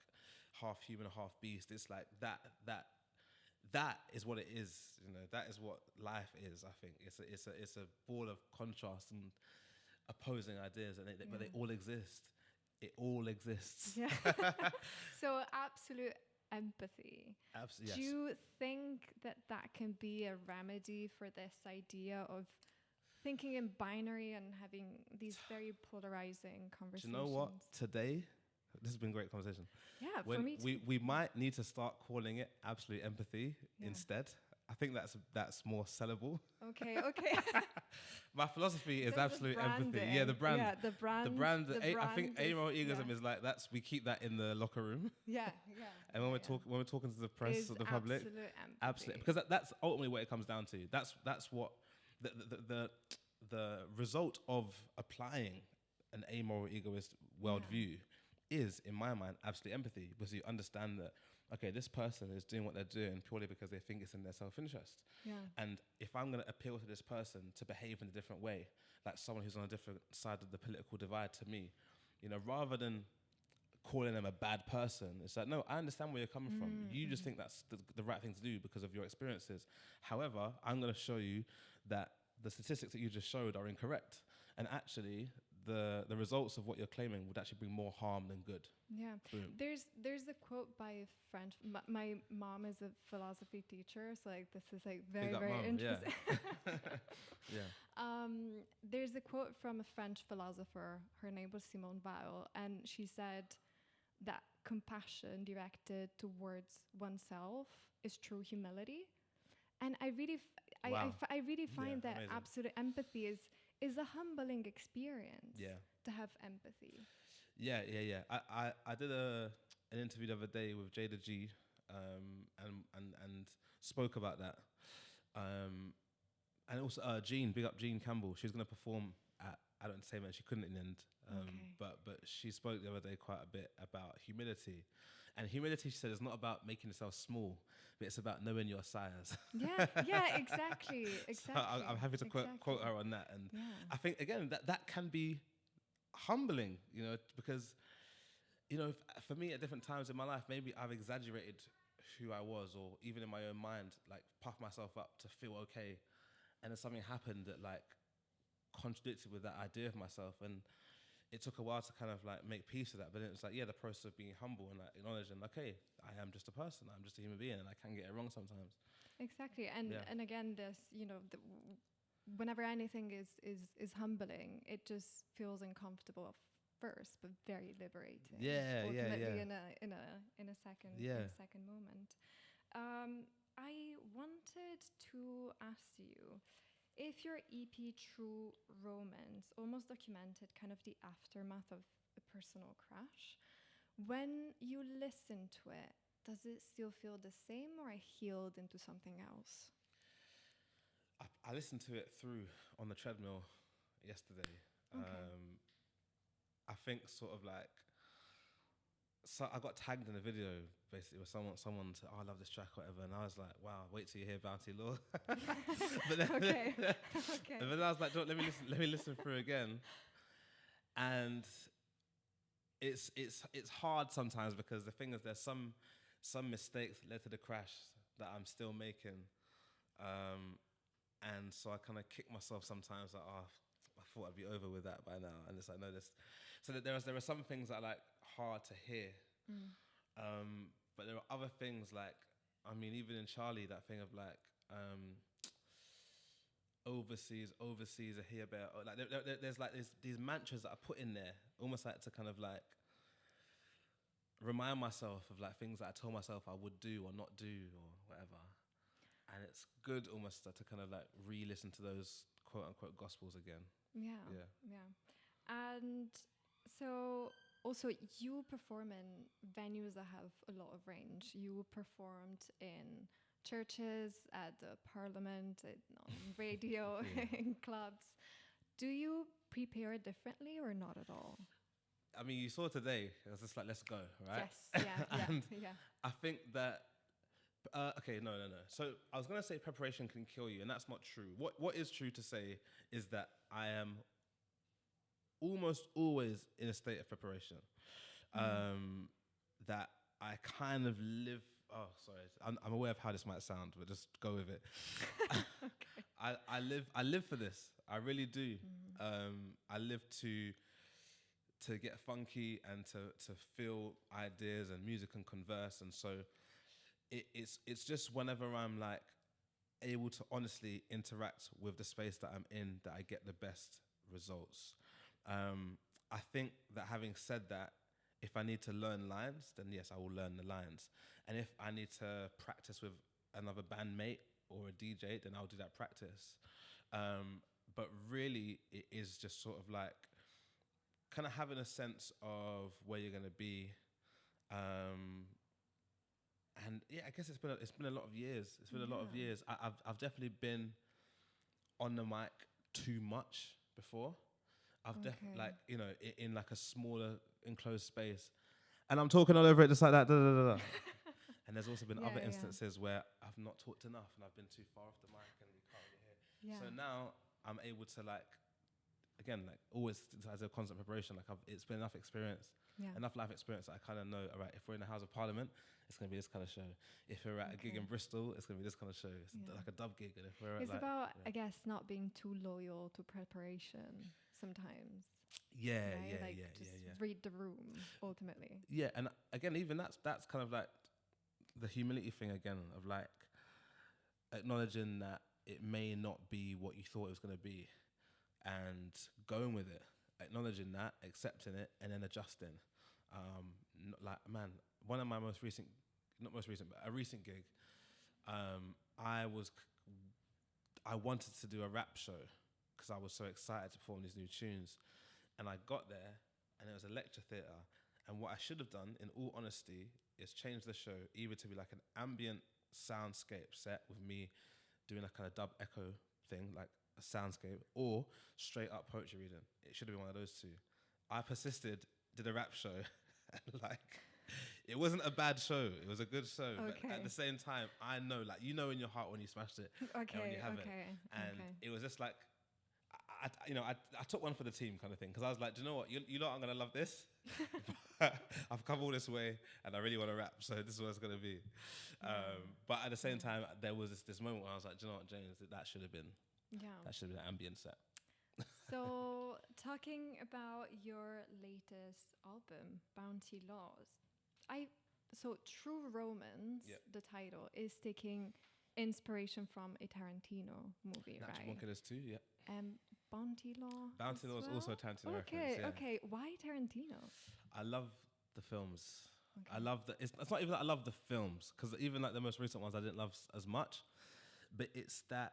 half human, half beast. It's like that is what it is, you know. That is what life is. I think it's a ball of contrast and opposing ideas, and but they all exist. It all exists. Yeah. So absolute empathy. Absolutely. Do you think that can be a remedy for this idea of thinking in binary and having these very polarizing conversations? Do you know what? Today, this has been a great conversation. Yeah, for me too. We might need to start calling it absolute empathy instead. I think that's more sellable. Okay. My philosophy is absolute empathy. Yeah, the brand. Yeah, the brand. I think amoral egoism is like we keep that in the locker room. Yeah. And when we're talking to the press or the public, absolutely, because that's ultimately what it comes down to. That's what the result of applying an amoral egoist worldview is, in my mind, absolute empathy, because you understand that, okay, this person is doing what they're doing purely because they think it's in their self-interest. Yeah. And if I'm going to appeal to this person to behave in a different way, like someone who's on a different side of the political divide to me, you know, rather than calling them a bad person, it's like, no, I understand where you're coming from. You just think that's the right thing to do because of your experiences. However, I'm going to show you that the statistics that you just showed are incorrect. And actually, the results of what you're claiming would actually bring more harm than good. Yeah. Boom. There's a quote by a French. My mom is a philosophy teacher, so like this is like very interesting. Yeah. There's a quote from a French philosopher. Her name was Simone Weil, and she said that compassion directed towards oneself is true humility. And I really find that amazing. absolute empathy is a humbling experience. Yeah. To have empathy. Yeah. I did an interview the other day with Jada G, and spoke about that. And also Jean, big up Jean Campbell. She was going to perform at Adult Entertainment. She couldn't in the end. But she spoke the other day quite a bit about humility. And humility, she said, is not about making yourself small, but it's about knowing your size. Yeah, exactly. So I'm happy to quote her on that. And I think, again, that can be humbling, you know, because, you know, for me at different times in my life, maybe I've exaggerated who I was, or even in my own mind, like puffed myself up to feel okay. And then something happened that like contradicted with that idea of myself. And it took a while to kind of like make peace with that, but it was like, the process of being humble and like acknowledging, okay, I am just a person, I'm just a human being, and I can get it wrong sometimes. Exactly, and again, this, you know, whenever anything is humbling, it just feels uncomfortable first, but very liberating. Ultimately, in a second moment. I wanted to ask you, if your EP True Romance almost documented kind of the aftermath of a personal crash, when you listen to it, does it still feel the same, or healed into something else? I listened to it through on the treadmill yesterday. Okay. I think sort of like, so I got tagged in a video basically with someone said, I love this track or whatever, and I was like, wow, wait till you hear Bounty Law. But then, okay. And then I was like, let me listen through again. And it's hard sometimes, because the thing is, there's some mistakes that led to the crash that I'm still making. And so I kind of kick myself sometimes, like, I thought I'd be over with that by now. And it's like, no, this. So that there are some things that are like hard to hear. But there are other things like, I mean, even in Charlie, that thing of like, overseas, a here, bear. Like there's like these mantras that I put in there, almost like to kind of like remind myself of like things that I told myself I would do or not do or whatever. And it's good almost to kind of like re-listen to those quote unquote gospels again. Yeah. And so also you perform in venues that have a lot of range. You performed in churches, at the parliament, on radio, in clubs. Do you prepare differently or not at all? I mean, you saw today, it was just like, let's go, right? Yes, And yeah. I think that, okay, no. So I was going to say preparation can kill you, and that's not true. What is true to say is that I am almost always in a state of preparation. That I kind of live, I'm aware of how this might sound, but just go with it. Okay. I live for this. I really do. I live to get funky and to feel ideas and music and converse. And so it's just whenever I'm like able to honestly interact with the space that I'm in that I get the best results. I think that having said that, if I need to learn lines, then yes, I will learn the lines. And if I need to practice with another bandmate or a DJ, then I'll do that practice. But really, it is just sort of like kind of having a sense of where you're going to be. And yeah, I guess it's been a lot of years. It's been a lot of years. I've definitely been on the mic too much before. I've definitely like, you know, in like a smaller enclosed space, and I'm talking all over it just like that. And there's also been other instances where I've not talked enough and I've been too far off the mic and you can't really hear. Yeah. So now I'm able to like, again, like always as a constant preparation, like it's been enough experience, enough life experience that I kind of know, all right, if we're in the House of Parliament, it's going to be this kind of show. If we're at a gig in Bristol, it's going to be this kind of show. It's like a dub gig. And if we're it's about, I guess, not being too loyal to preparation sometimes. Yeah. Read the room, ultimately. Yeah, and again, even that's kind of like the humility thing again, of like acknowledging that it may not be what you thought it was going to be and going with it, acknowledging that, accepting it, and then adjusting. Like, man, one of my not most recent, but a recent gig, I wanted to do a rap show because I was so excited to perform these new tunes. And I got there, and it was a lecture theatre. And what I should have done, in all honesty, is change the show either to be like an ambient soundscape set with me doing a kind of dub echo thing, like a soundscape, or straight up poetry reading. It should have been one of those two. I persisted, did a rap show, and like, it wasn't a bad show. It was a good show. But at the same time, I know, like, you know in your heart when you smashed it and when you haven't. And it was just like, I took one for the team kind of thing, because I was like, do you know what? You know what, I'm going to love this. I've come all this way and I really want to rap, so this is what it's going to be. But at the same time, there was this moment where I was like, do you know what, James, that should have been an ambient set. So talking about your latest album, Bounty Laws, so True Romance, the title, is taking inspiration from a Tarantino movie, Natural right? Born Killers 2, yeah. Bounty Law. Bounty Law is also a Tarantino reference. Yeah. Okay. Why Tarantino? I love the films. Okay. I love it's not even that I love the films, because even like the most recent ones I didn't love as much. But it's that,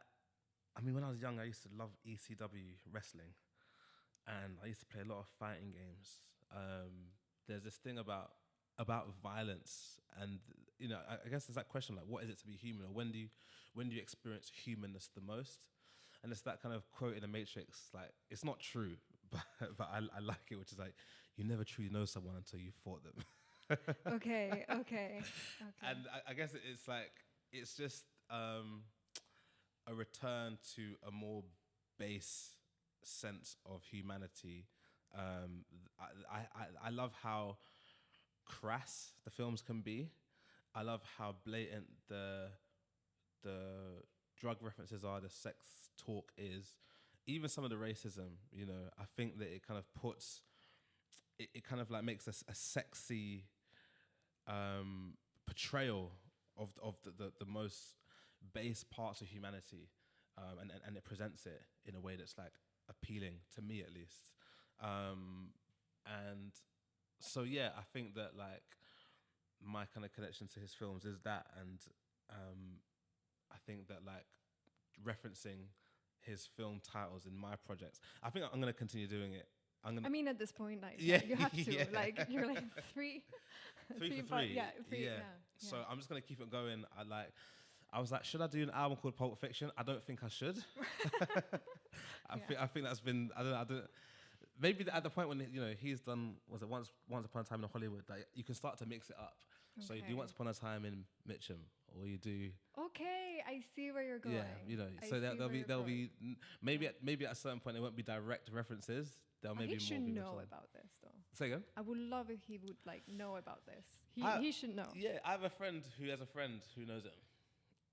I mean, when I was young, I used to love ECW wrestling, and I used to play a lot of fighting games. There's this thing about violence, and you know, I guess there's that question like, what is it to be human, or when do you experience humanness the most? And it's that kind of quote in The Matrix, like, it's not true, but I like it, which is like, you never truly know someone until you fought them. Okay. And I guess it's like, it's just a return to a more base sense of humanity. I love how crass the films can be. I love how blatant the drug references are, the sex talk is, even some of the racism. You know, I think that it kind of puts, it kind of like makes a sexy portrayal of the most base parts of humanity. and it presents it in a way that's like appealing to me at least. And so yeah, I think that like my kind of connection to his films is that, and I think that like referencing his film titles in my projects, I think I'm going to continue doing it. I mean, at this point, like, Yeah, you have to. yeah. Like, you're like three. Three for but three. Yeah, three. Yeah. Yeah. So I'm just going to keep it going. I was like, should I do an album called Pulp Fiction? I don't think I should. I think that's been, I don't maybe at the point when, you know, he's done, was it Once Upon a Time in Hollywood, like you can start to mix it up. So you do Once Upon a Time in Mitcham, or you do. Okay, I see where you're going. Yeah, you know, so there'll be maybe at a certain point there won't be direct references. There'll maybe he should more know about this though. Say again? I would love if he would like know about this. He should know. Yeah, I have a friend who has a friend who knows it.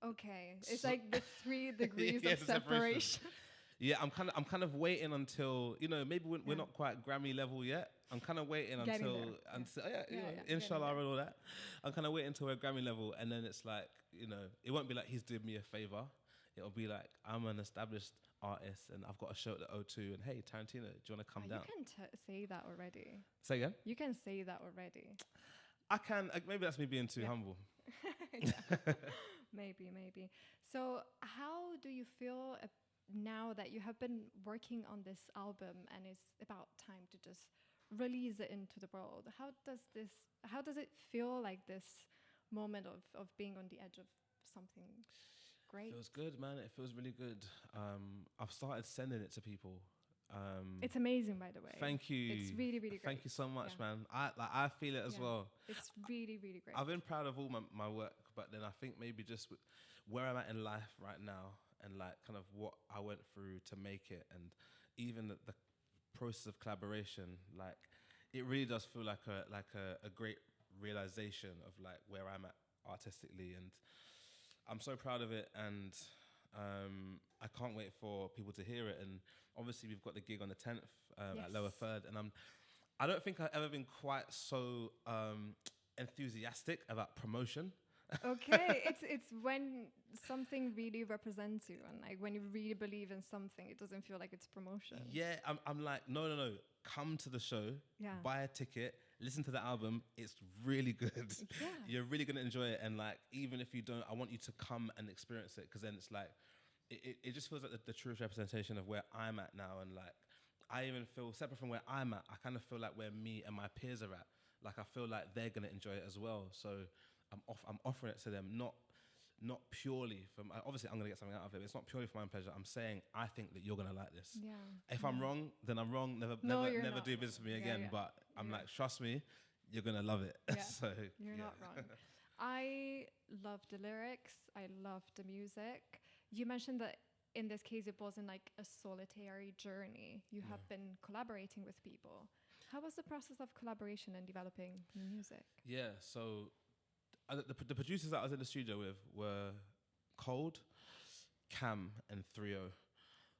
Okay, it's like the 3 degrees of the separation. Yeah, I'm kind of waiting until, you know, maybe we're not quite Grammy level yet. I'm kind of waiting until inshallah and all that. I'm kind of waiting until we're Grammy level, and then it's like, you know, it won't be like he's doing me a favor. It'll be like I'm an established artist and I've got a show at the O2, and hey, Tarantino, do you want to come down? You can say that already. Say again? You can say that already. I can. Maybe that's me being too humble. Maybe. So how do you feel now that you have been working on this album and it's about time to just release it into the world? How does it feel like this moment of being on the edge of something great? It feels good, man. It feels really good. I've started sending it to people. It's amazing, by the way. Thank you. It's really, really great. Thank you so much, man. I feel it as well. It's really, really great. I've been proud of all my work, but then I think maybe just where I'm at in life right now, and like kind of what I went through to make it, and even the process of collaboration, like it really does feel like a great realization of like where I'm at artistically, and I'm so proud of it, and I can't wait for people to hear it. And obviously we've got the gig on the 10th at Lower Third, and I don't think I've ever been quite so enthusiastic about promotion. Okay, it's when something really represents you, and like when you really believe in something, it doesn't feel like it's promotion. Yeah, I'm like, no, come to the show, buy a ticket, listen to the album. It's really good. Yeah. You're really gonna enjoy it, and like even if you don't, I want you to come and experience it, because then it's like it just feels like the truest representation of where I'm at now, and like I even feel separate from where I'm at. I kind of feel like where me and my peers are at. Like I feel like they're gonna enjoy it as well. So I'm offering it to them, not purely from, obviously I'm gonna get something out of it, but it's not purely for my own pleasure. I'm saying I think that you're gonna like this. Yeah. If I'm wrong, then I'm wrong. Never do business with me again. But I'm like, trust me, you're gonna love it. Yeah. So you're not wrong. I love the lyrics. I love the music. You mentioned that in this case it wasn't like a solitary journey. You have been collaborating with people. How was the process of collaboration and developing new music? Yeah, so the producers that I was in the studio with were Cold, Cam, and 3-0.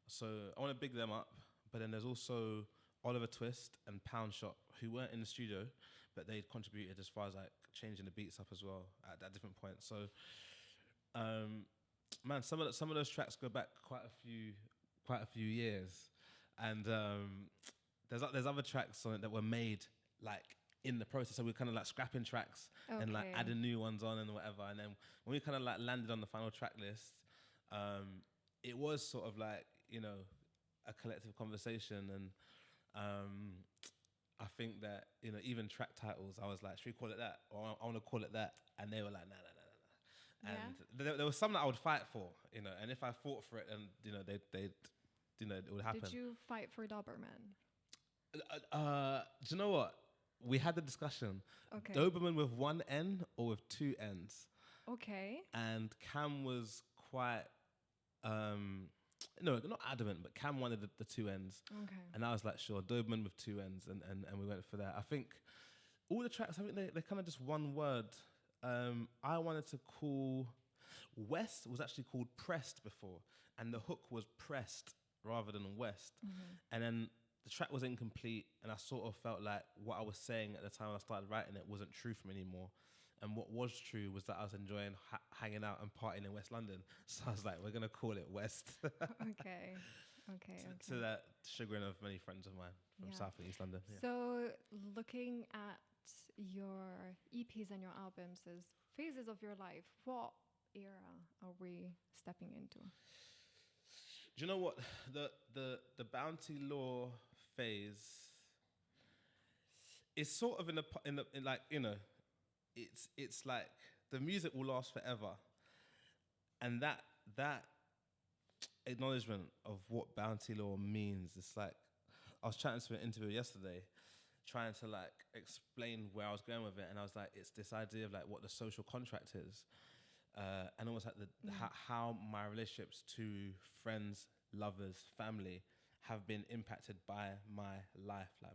So I want to big them up. But then there's also Oliver Twist and Pound Shop, who weren't in the studio, but they contributed as far as like changing the beats up as well at different points. So, man, some of those tracks go back quite a few years, and there's other tracks on it that were made like in the process. So we're kind of like scrapping tracks and like adding new ones on and whatever. And then when we kind of like landed on the final track list, it was sort of like, you know, a collective conversation. And I think that, you know, even track titles, I was like, should we call it that? Or I want to call it that. And they were like, nah. And there was some that I would fight for, you know, and if I fought for it, and, you know, they'd you know, it would happen. Did you fight for Doberman? Do you know what? We had the discussion. Okay. Doberman with one N or with two N's. Okay. And Cam was quite, no, not adamant, but Cam wanted the two N's. Okay. And I was like, sure, Doberman with two N's, and we went for that. I think all the tracks, I think they're kind of just one word. I wanted to call, West was actually called Pressed before, and the hook was pressed rather than West. Mm-hmm. And then the track was incomplete, and I sort of felt like what I was saying at the time when I started writing it wasn't true for me anymore. And what was true was that I was enjoying hanging out and partying in West London. So I was like, we're going to call it West. Okay. To that chagrin of many friends of mine from South and East London. Yeah. So looking at your EPs and your albums as phases of your life, what era are we stepping into? Do you know what? The Bounty Law phase is sort of in like, you know, it's like the music will last forever. And that acknowledgement of what Bounty Law means, it's like, I was chatting to an interviewer yesterday, trying to like explain where I was going with it, and I was like, it's this idea of like what the social contract is, and almost like how my relationships to friends, lovers, family have been impacted by my life, like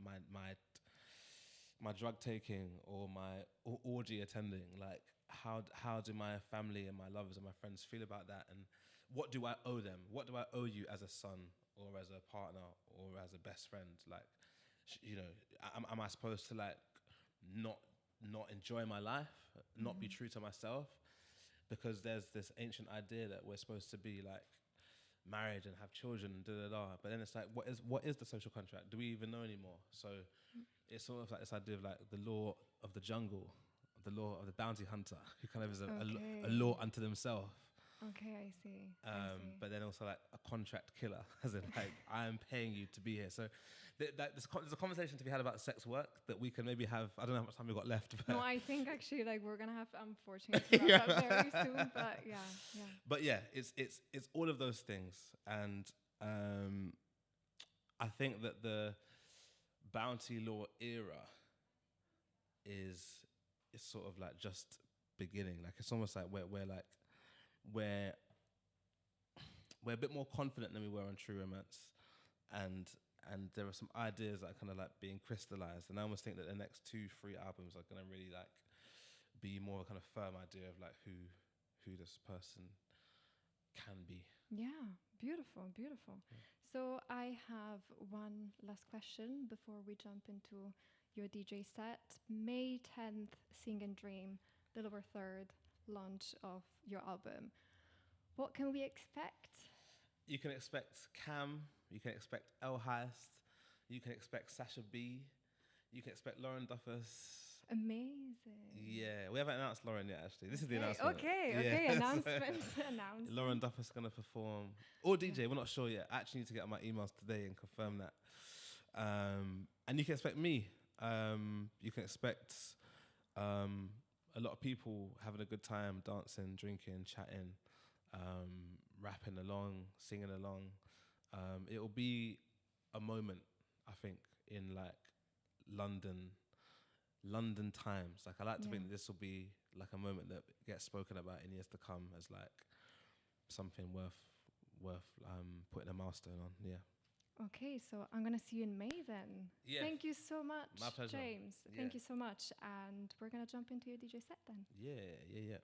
my drug taking or my orgy attending. Like how do my family and my lovers and my friends feel about that, and what do I owe them? What do I owe you as a son or as a partner or as a best friend? Like, you know, am I supposed to like not enjoy my life, not be true to myself? Because there's this ancient idea that we're supposed to be like married and have children and but then it's like, what is the social contract? Do we even know anymore? So it's sort of like this idea of like the law of the jungle, the law of the bounty hunter, who kind of is a law unto themselves. Okay, I see. But then also like a contract killer, as in like, I am paying you to be here. So there's a conversation to be had about sex work that we can maybe have. I don't know how much time we've got left. But no, I think actually like we're gonna have unfortunately to wrap up very soon. But yeah. But yeah, it's all of those things, and I think that the Bounty Law era is sort of like just beginning. Like it's almost like we're a bit more confident than we were on True Romance, and there are some ideas that are kind of like being crystallized, and I almost think that the next 2-3 albums are going to really like be more kind of firm idea of like who this person can be. Yeah, beautiful. Yeah. So I have one last question before we jump into your DJ set. May 10th, Sing and Dream, the lower third launch of your album. What can we expect? You can expect Cam, you can expect El Heist, you can expect Sasha B, you can expect Lauren Duffus. Amazing. Yeah, we haven't announced Lauren yet, actually. This is the announcement. Okay, announcement. Lauren Duffus is going to perform. Or DJ, we're not sure yet. I actually need to get my emails today and confirm that. And you can expect me. You can expect a lot of people having a good time, dancing, drinking, chatting, rapping along, singing along. It will be a moment, I think, in like London times. Like I like to think that this will be like a moment that gets spoken about in years to come as like something worth putting a milestone on. Yeah. Okay, so I'm gonna see you in May then. Yeah. Thank you so much, My pleasure. James. Thank you so much, and we're gonna jump into your DJ set then. Yeah.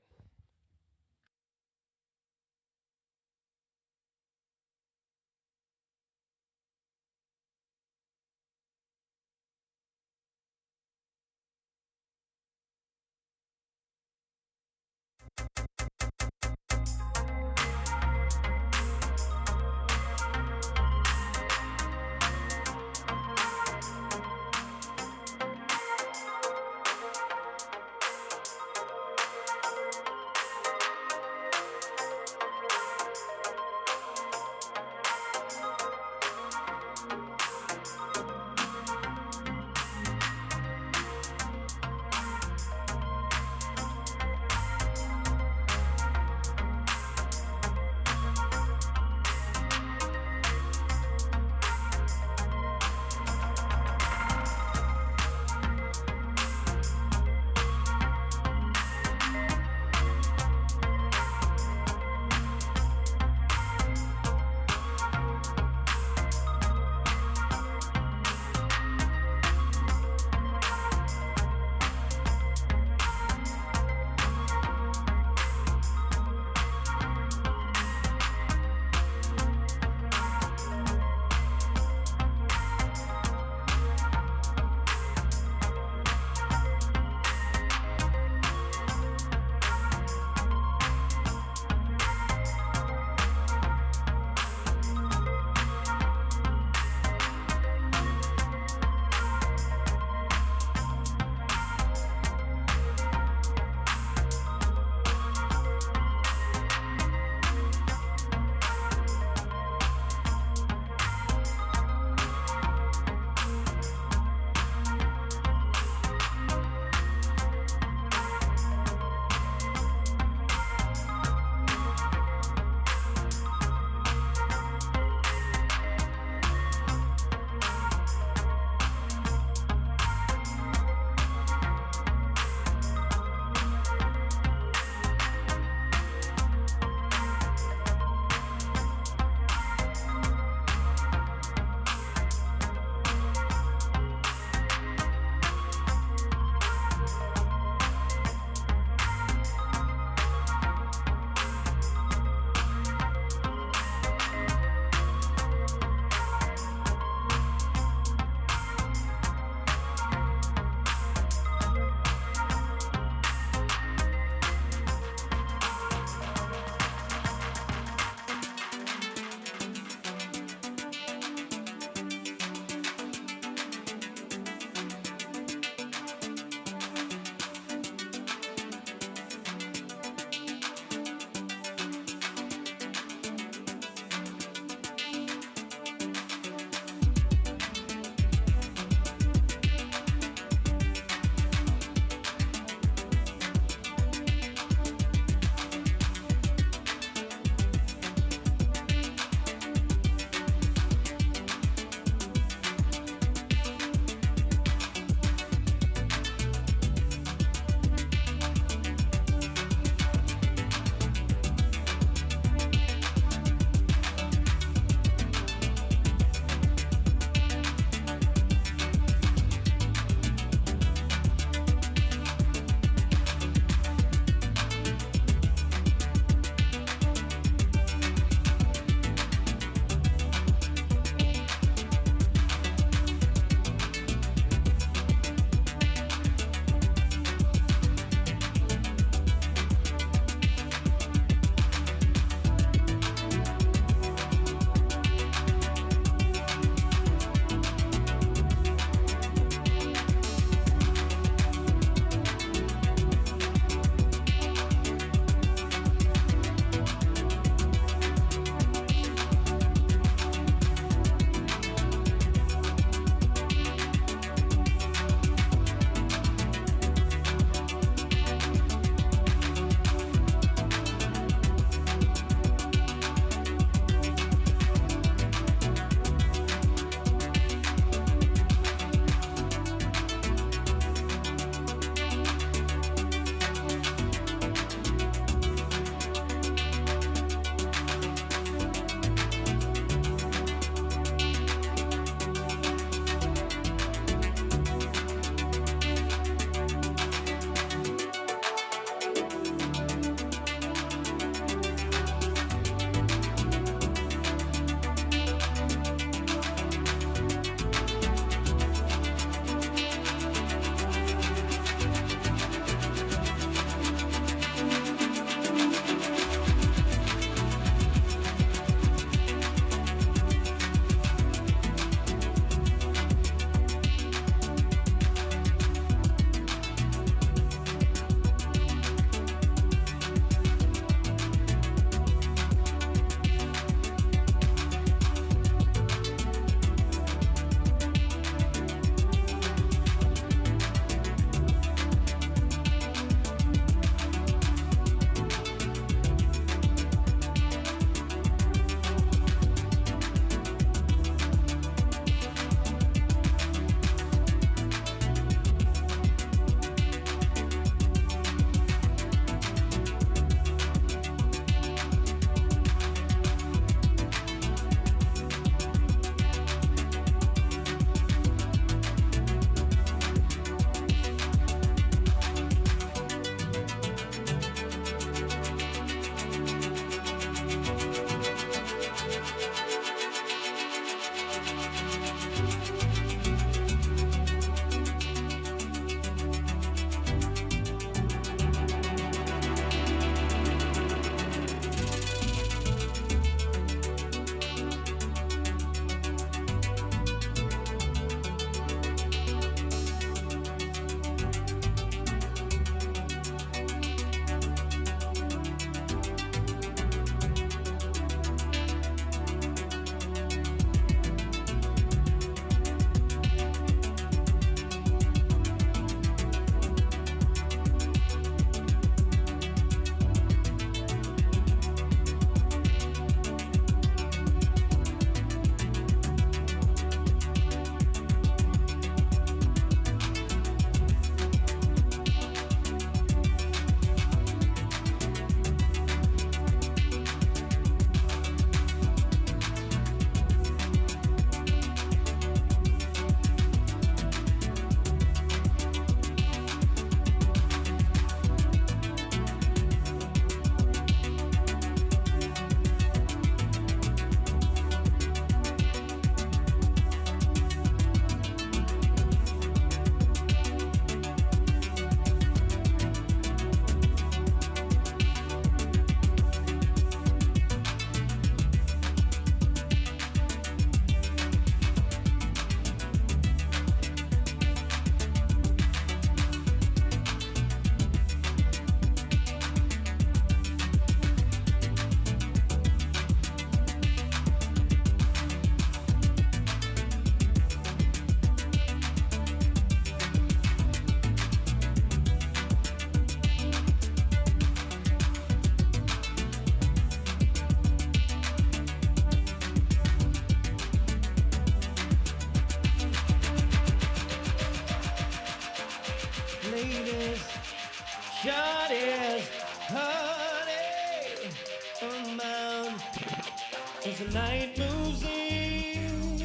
night moves in,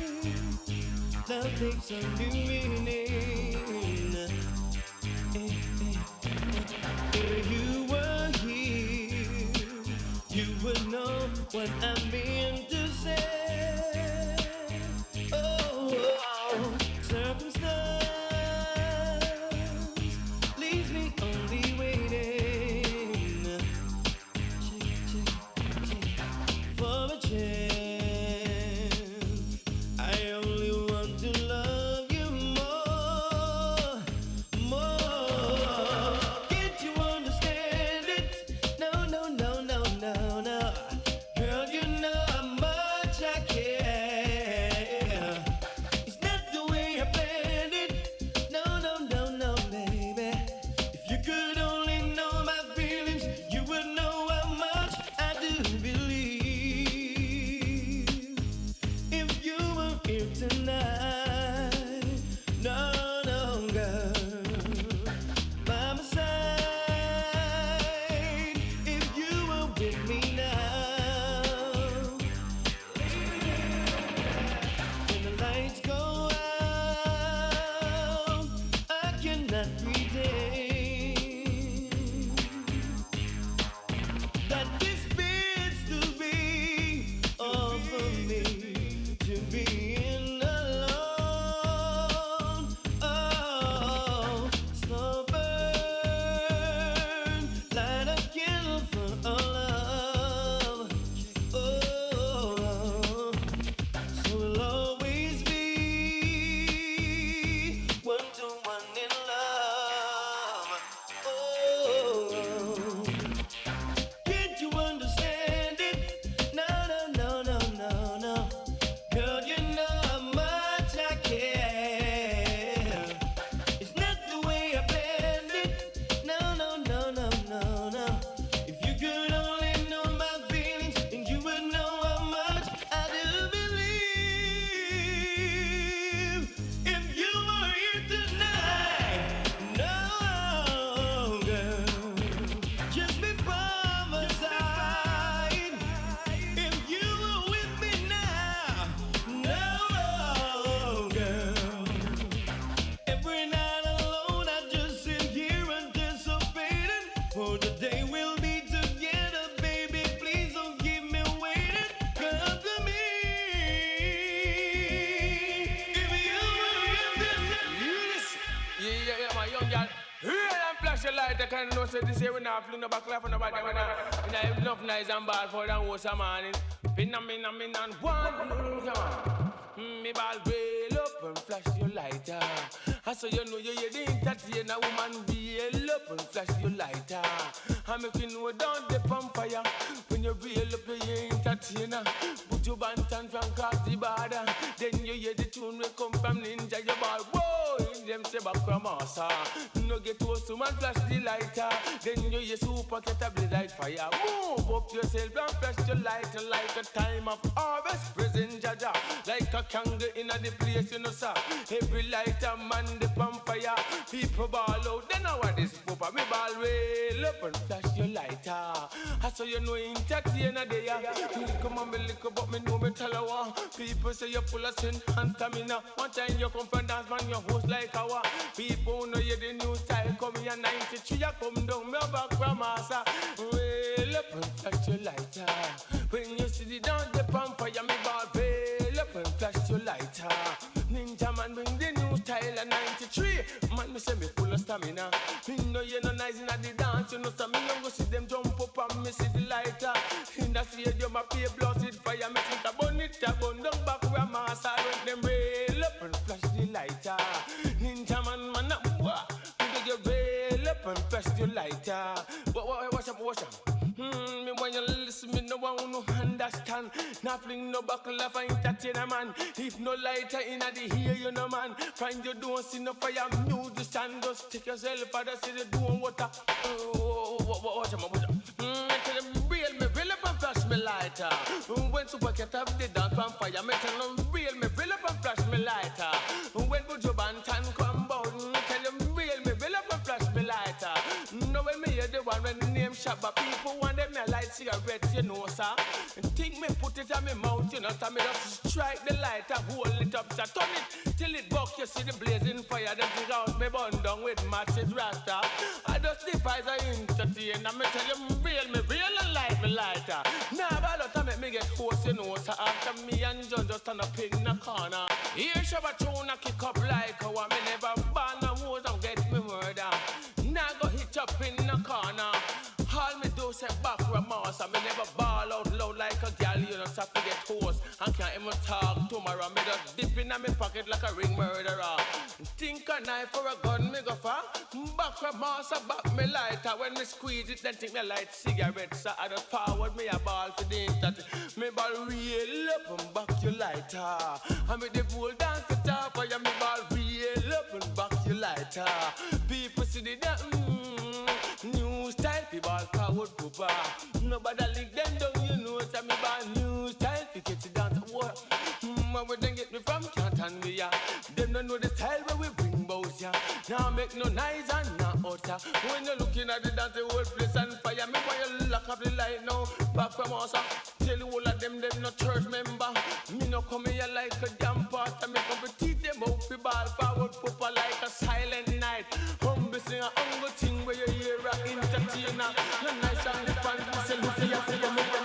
love takes a new meaning. If you were here, you would know what I mean to say. Oh, circumstance leaves me only waiting for a chance. I only want to love you more, more. Can't you understand it? No, no, no, no, no, no. Girl, you know how much I care. It's not the way I planned it. No, no, no, no, baby. If you could only know my feelings, you would know how much I do believe. If you were here tonight, no, no, girl, by my side. If you were with me now, when the lights go out, I cannot pretend that this feels to be all for me to be in alone. Oh, slow burn, light a candle for our love. Oh, so we'll always be one to one in love. Oh, can't you understand it? No, no, no, no, no, no. Girl, you know how much I care. It's not the way I planned it. No, no, no, no, no, no. If you could only know my feelings, then you would know how much I do believe. If you were here tonight, no, girl, just be by my side. If you were with me now, no, girl. Every night alone, I just sit here anticipating for the day we'll be together, baby. Please don't keep me waiting. Come to me. If you were here tonight. Yeah, my young girl. Here and flash your light. I kind of know say this here we not fling no back left and nobody. We not have enough nice and bad for them was a morning. Pin and one. Come on. Me ball rail up and flash your lighter. I saw you know you hear the entertainer woman rail up and flash your lighter. I make you know down the pump fire. When you rail up your entertainer, put your bantan from across the border. Then you hear the tune will come from Ninja. You ball whoa, them say back from Massa. No get close to man flash the lighter. Then you hear super get a blaze like fire. Move up yourself and flash your lighter like a time of harvest. Present Jaja like a kangaroo in the place, you know, sir. Every lighter man the fire. People ball out. Then now what this papa me ball rail up and flash your lighter. I saw you know entertainer there. Come on, me lick up, but me know me tell you what. People say you're full of sin and stamina. One time you come from dance man, your host like our. People know you the new style. Come here 93, you come down, me back from Massa. Rail up and flash your lighter. When you see the down the pump fire, me ball rail up and flash your lighter. Ninja man bring the new style at 93. Man, me say me full of stamina. Me know you no nice in the dance, you know, so me no go see them jump up and me see the lighter. In the stadium, I pay blasted fire, me think about it, I burn down back where Massa when them rail up and flash the lighter. Ninja man, what? Me do you rail up and flash the lighter. Watch up. Me when you listen, me no one no understand. Not fling no buckle of entertainer man. If no lighter in the ear, you know man. Find you don't see no fire, music stand. Just take yourself for the city doing water. Watch out. Tell them real me up and flash me lighter. When super get up the dance from fire, me tell them real me up and flash me lighter. When put your bantan come bout, tell them real me up and flash me lighter. No when the one when the name Shabba, people want them a light cigarettes, you know, sir. And think me put it on me mouth, you know, so me just strike the light and hold it up, so turn it till it buck. You see the blazing fire, then dig out me bun down with matches rasta. I just devise a entertain, and me tell you me real and light me lighter. Nah, but lot of make me get hoarse, you know, so after me and John just stand up in the corner. Here Shabba tune a kick up like how me never ban a hose and get me murder. Now go hit up in the corner. All me do say back remorse, and me never ball out loud like a gal, you know, so I forget host. And can't even talk tomorrow. Me just dip in my pocket like a ring murderer. Think a knife or a gun, me go for back remorse, back me lighter. When me squeeze it, then think me light cigarettes. So I just forward me a ball for the internet. Me ball real up and back you lighter. And me the whole dance the top for you, me ball real up and back you lighter. People see the new style, fi ball forward pooper. Nobody lick them down, you know. Say me ball new style, fi get it down to work. Where they get me from, can't hand me ya. Them don't know the style where we bring bows ya. Now make no noise and not utter. When you're looking at the dance, the whole place on fire. Me why you lock up the light now. Back from us, tell you all of them no church member. Me no come here like a damn part. I me come to teach them how fi ball forward pooper like a silent night. Humble sing a humble thing where you hear a entertainer. No nice and fun, say look here, say you make them.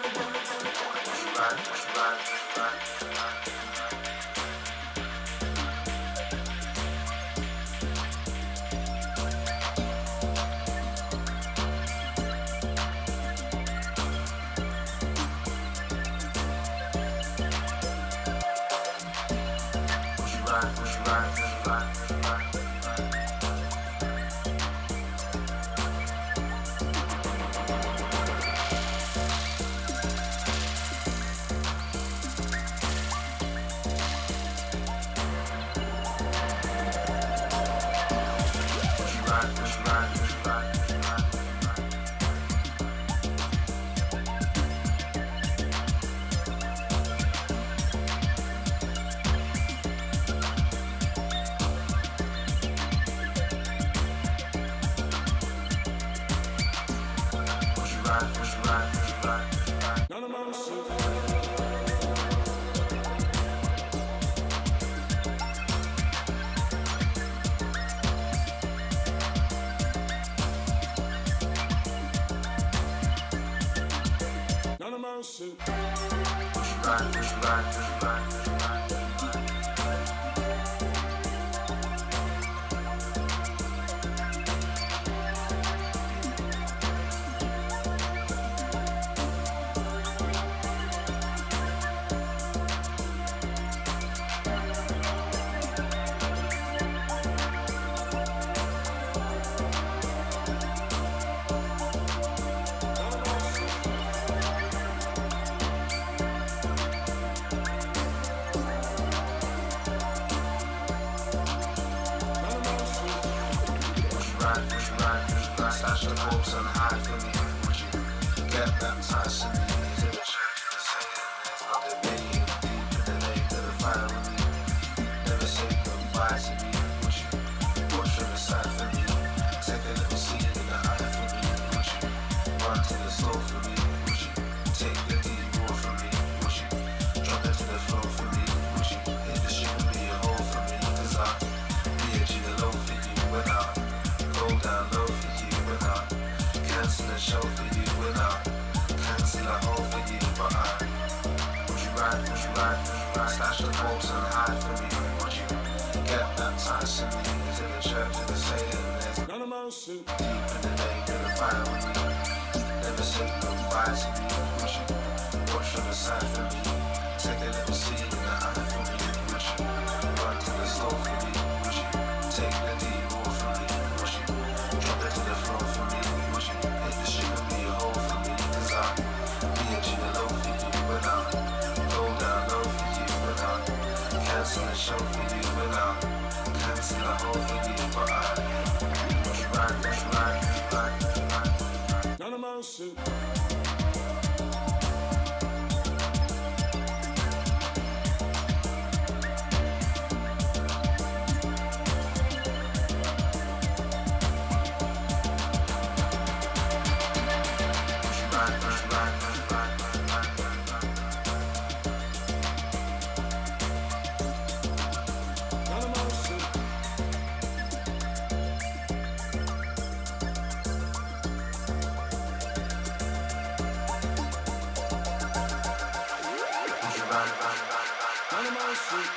Animal Street.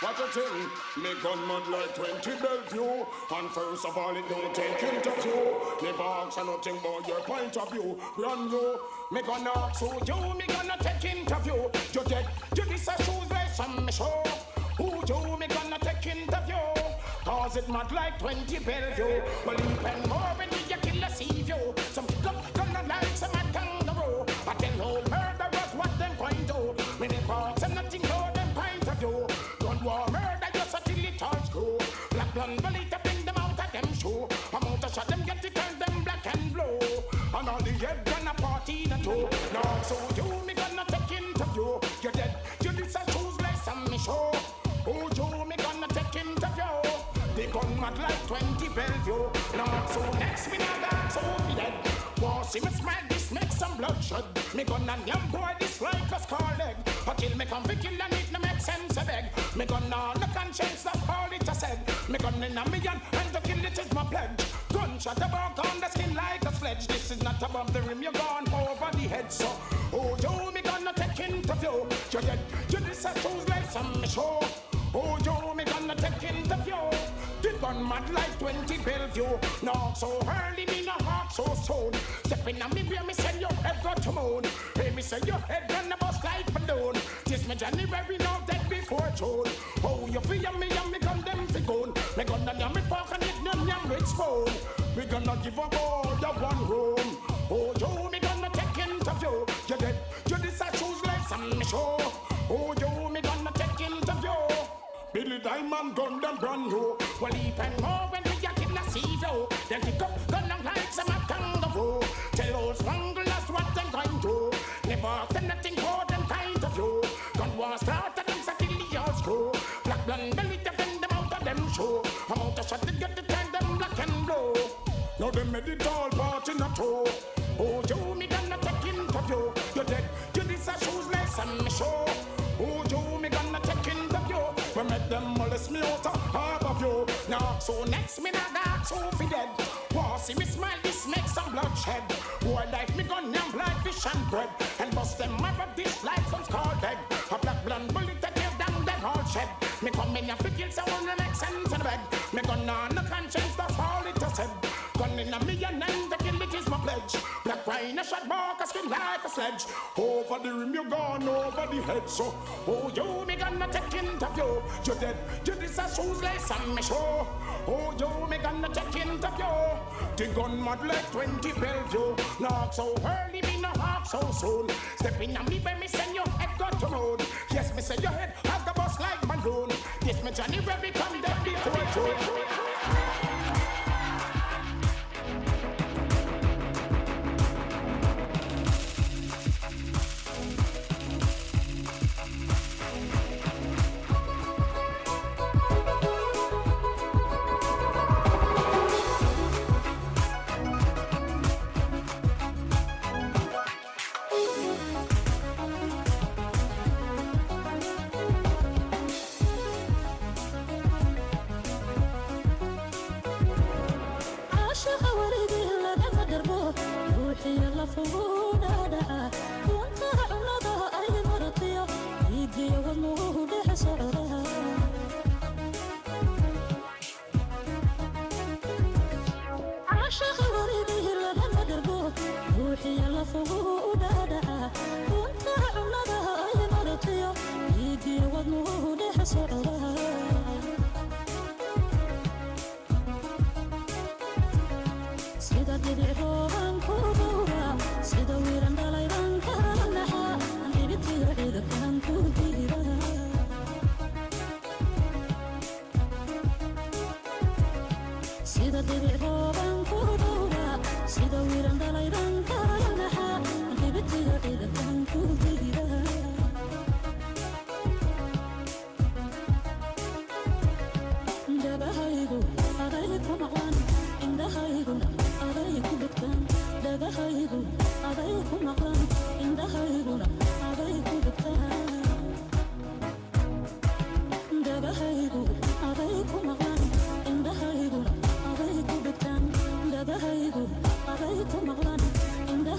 What you think? Me gun mud like 20 Bellevue. And first of all, it don't take interview. Never ask nothing about your point of view. Run you, me gonna ask who you, me gonna take interview. You dead, you this a shoes like some show. Who you, me gonna take interview. Cause it mad like 20 Bellevue. Well, even more when you kill a sea view. Some gonna like some kangaroo. I tell old murderers what them going to. Me never ask nothing about them point of view. War murder, you so till it all screw. Black blonde bully to bring them out of them shoe. I'm out to shot them, get it, turn them black and blue. And all the head gonna party in a two. Now so you me gonna take interview. You dead, you this a shoes like some show. Oh you me gonna take interview. They gun mad like 20 Bellevue. Now so next me now that so be dead. War see me smile, this make some bloodshed. Me gonna young boy this like a scar leg. I kill me come kill and it no make sense a beg. Me gonna no conscience, that's all it has said. Me gonna in a million and to kill it is my pledge. Gunshot about on the skin like a sledge. This is not above the rim, you're gone over the head. So, oh you me gonna take interview. You dead, you this a choose like some show. Oh you me gonna take interview. The gun mad like 20 Bellevue. Now so early, me no heart so soon. Stepping on me beer, me say your head got to moon. Hey, me say your head gonna bust like balloon. This me January now dead before June. Oh, you feel me and me gun them fi gone. Me gonna yam me pork and it them yam with spoon. We gonna give a boy a one room. Oh, you me gonna take interview. You dead, you this a choose like some show. Oh, you me gonna take interview. Billy Diamond gun them brand new. Well, even more when we a kill a CEO. Then pick up gun and like some a kangaroo. Tell old smugglers what them going to. Never say nothing for them kind of you. Gun war start and them say kill the old screw. Black blonde belly to bend them out of them show. I'm out of shot to get the time them black and blue. Now them made it all part in a toe. Oh, you me gonna take interview. You dead, you this a shoes like some show. Oh, you me gonna take interview. We make them molest me out of half of you. Now, so next me not dark, so fi dead. Wow, see me smile, this make some bloodshed. Boy, like me gun yam like fish and bread. And bust them up of this like some skull bag. A black blonde bullet to tear down them all shed. Me come in and fi kill someone and make sense in the bag. Me gun on no conscience, that's all it has said. Gun in a million and the kill it is my pledge. Black wine a shot mark a skin like a sledge. Over the rim you gone over the head. So, oh you me gonna take interview. You dead, you this a shoes like some show. Oh you me gonna take interview. The gun mad like 20 Bellevue. Knock so early, me no half so soon. Stepping on me when me send your head got to moon. Yes, me say your head has the bus like balloon. This me Johnny where we come dead before June. Indahaygu aday ku maqlan indahaygu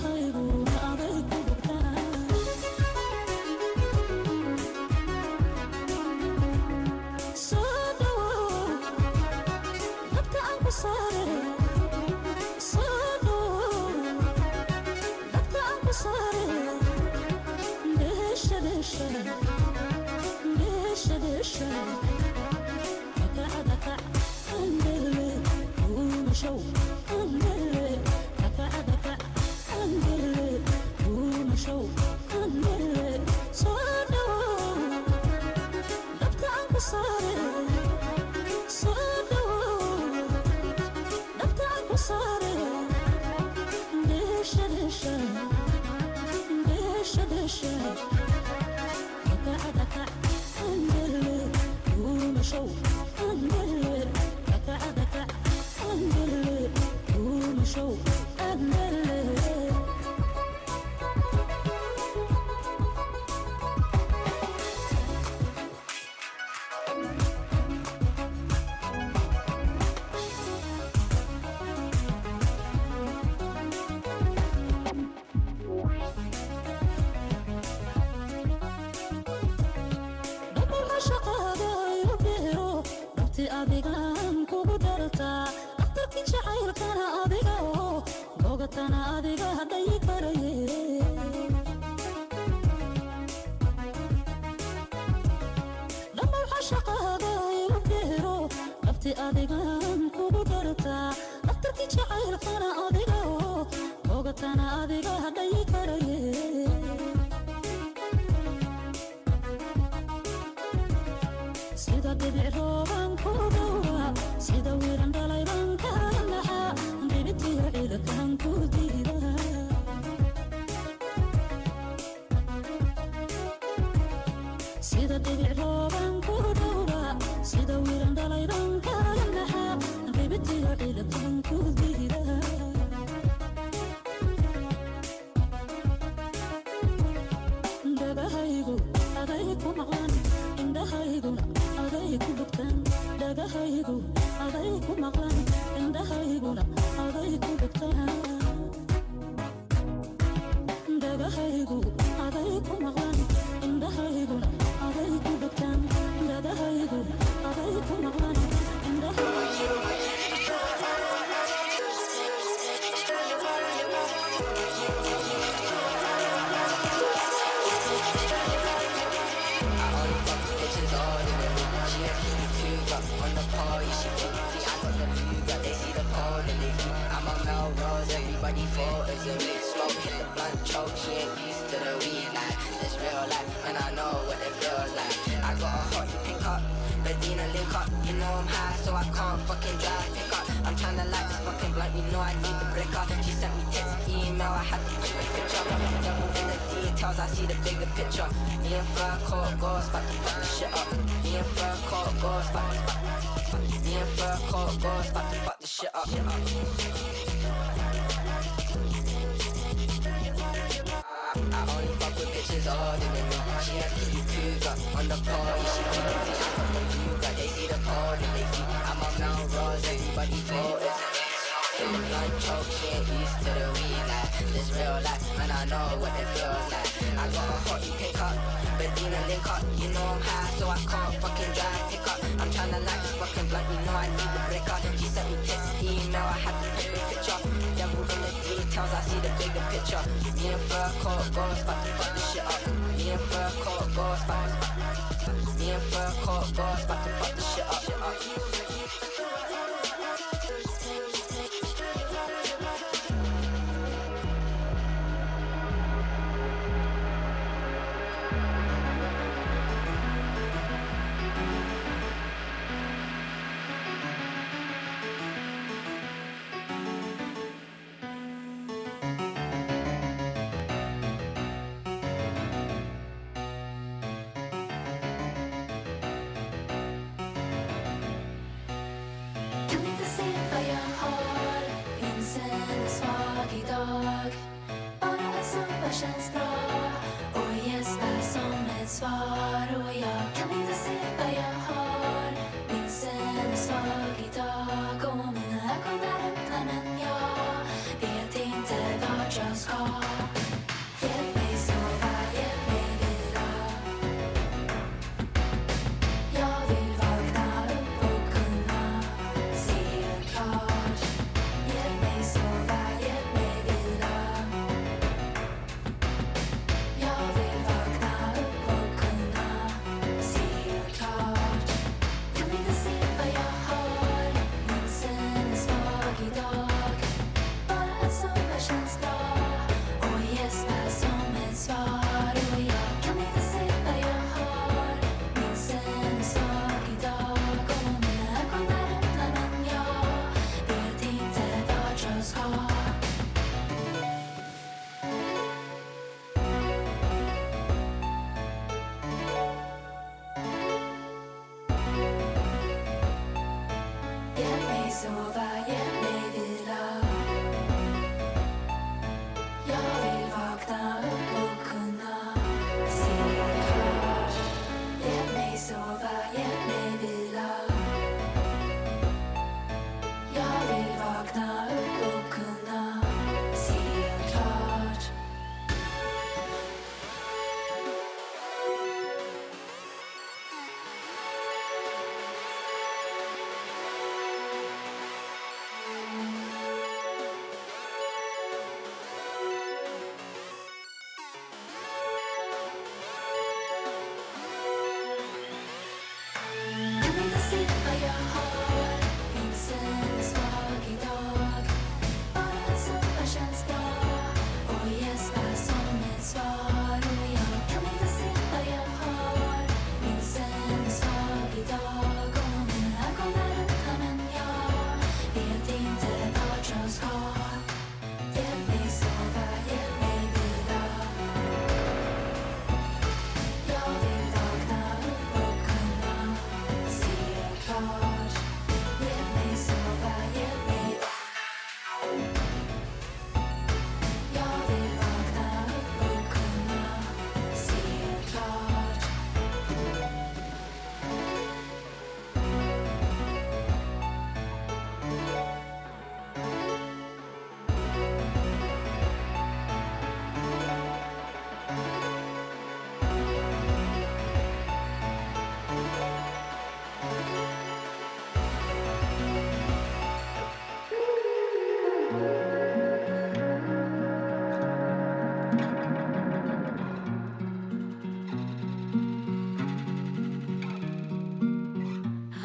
Jag vill vakna upp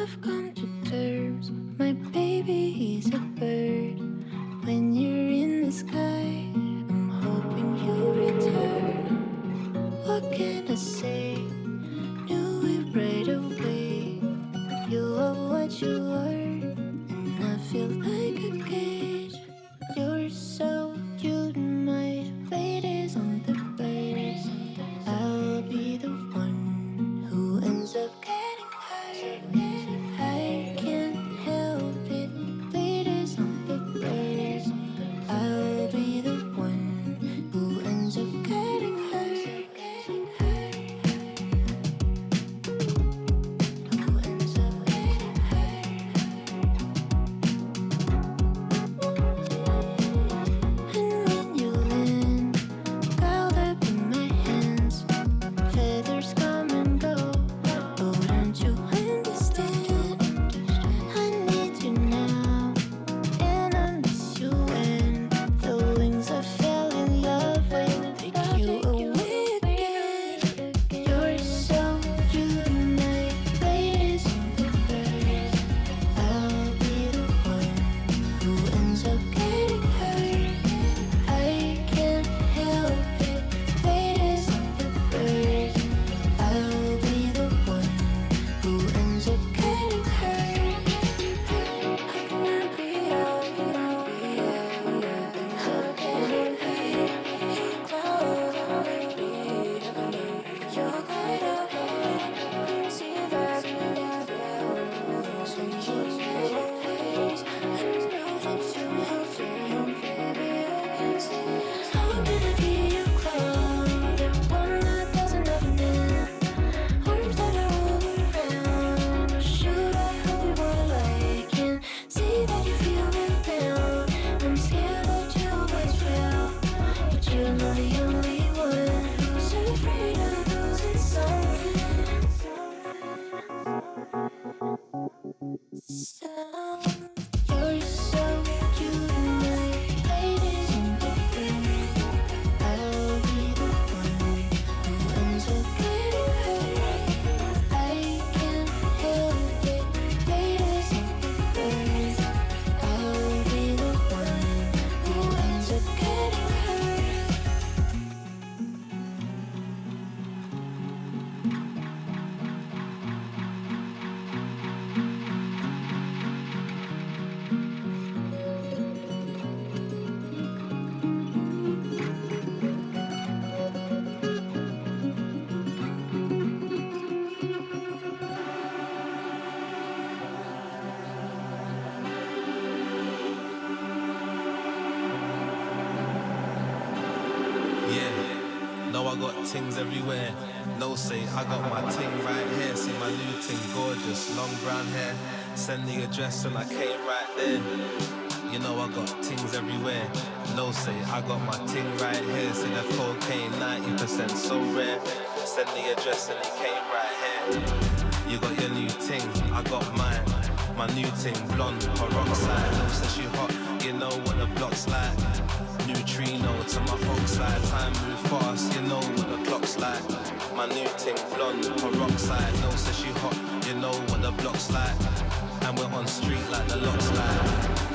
I've come to terms. My baby is a bird. When you're in the sky, I'm hoping you'll return. What can I say? Knew it right away. You are what you are, and I feel like a cage. You're so cute, my fate is on the verge. I'll be the one who ends up getting hurt. I can't help it, fate is on the verge. I'll be the one who ends up getting hurt. Who ends up getting hurt. And when you land, curled up in my hands, feathers come and go. Oh, don't you understand? I need you now, and I miss you when the wings I fell in love with take you away again. You're so cute, my fate is on the verge. I'll be the one who ends up getting hurt. I can't help it, fate is on the verge. I'll be the one who ends up getting hurt. How can I be out? How can I be your cloud? How can I be your light up? See that in your eyes when you say your face. I know that you will feel, baby. I can see. How can I be your cloud? The one that doesn't have an end. Arms that are all around. Or should I help you what I can see that you feel it down. I'm scared that you always fail, but you're not the only one who's afraid of losing something. You're so cute, my fate is on the verge. I'll be the one who ends up getting hurt. I can't help it, fate is on the verge. I'll be the one who ends up getting hurt. Yeah, know I got things everywhere. No say, I got my ting right here. See my new ting, gorgeous, long brown hair. Send the address and I came right there. You know I got things everywhere. No say, I got my ting right here. See the cocaine, 90% so rare. Send the address and it came right here. You got your new ting, I got mine. My new ting, blonde, peroxide. No says she hot, you know what the block's like. Neutrino to my oxide. Time move fast, you know what the clock's like. My new ting, blonde, peroxide. No says she hot, you know what the block's like. And we're on street like the lock's like.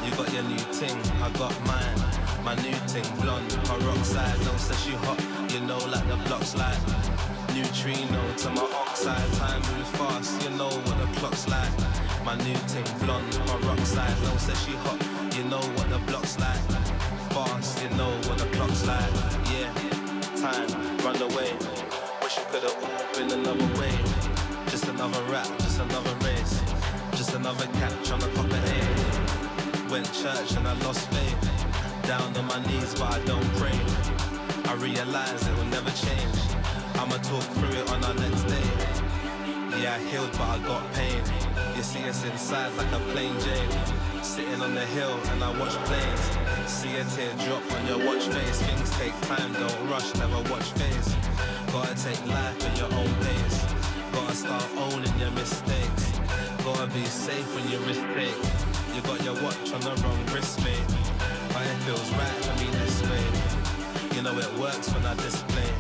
You got your new ting, I got mine. My new ting, blonde, peroxide. No says she hot, you know like the block's like. Neutrino to my oxide. Time move fast, you know what the clock's like. My new ting, blonde, peroxide. No says she hot, you know what the block's like. Fast, you know what the clock's like. Yeah, time, run away. Wish it could've all been another way. Just another rap, just another race. Just another cat tryna cop an A. Went church and I lost faith. Down on my knees but I don't pray. I realize it will never change. I'ma talk through it on our next day. Yeah, I healed but I got pain. You see us inside like a plain Jane. Sitting on the hill and I watch planes. See a tear drop on your watch face. Things take time, don't rush, never watch face. Gotta take life at your own pace. Gotta start owning your mistakes. Gotta be safe when you risk take. You got your watch on the wrong wrist, mate. But it feels right for me this way. You know it works when I display.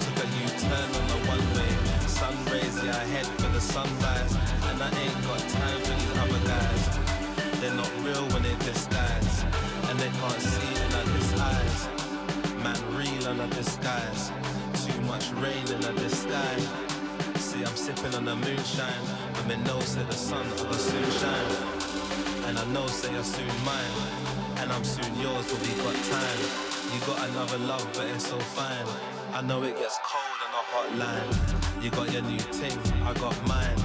Took a U-turn on the one way. Sun rays, yeah, I head for the sunrise. And and I ain't got time for these other guys. They're not real when they disguise, and they can't see in our disguise. Man real under disguise, too much rain in the sky. See, I'm sipping on the moonshine, but me know say the sun will soon shine. And I know say you're soon mine, and I'm soon yours, but we got time. You got another love, but it's so fine. I know it gets cold on a hotline. You got your new ting, I got mine.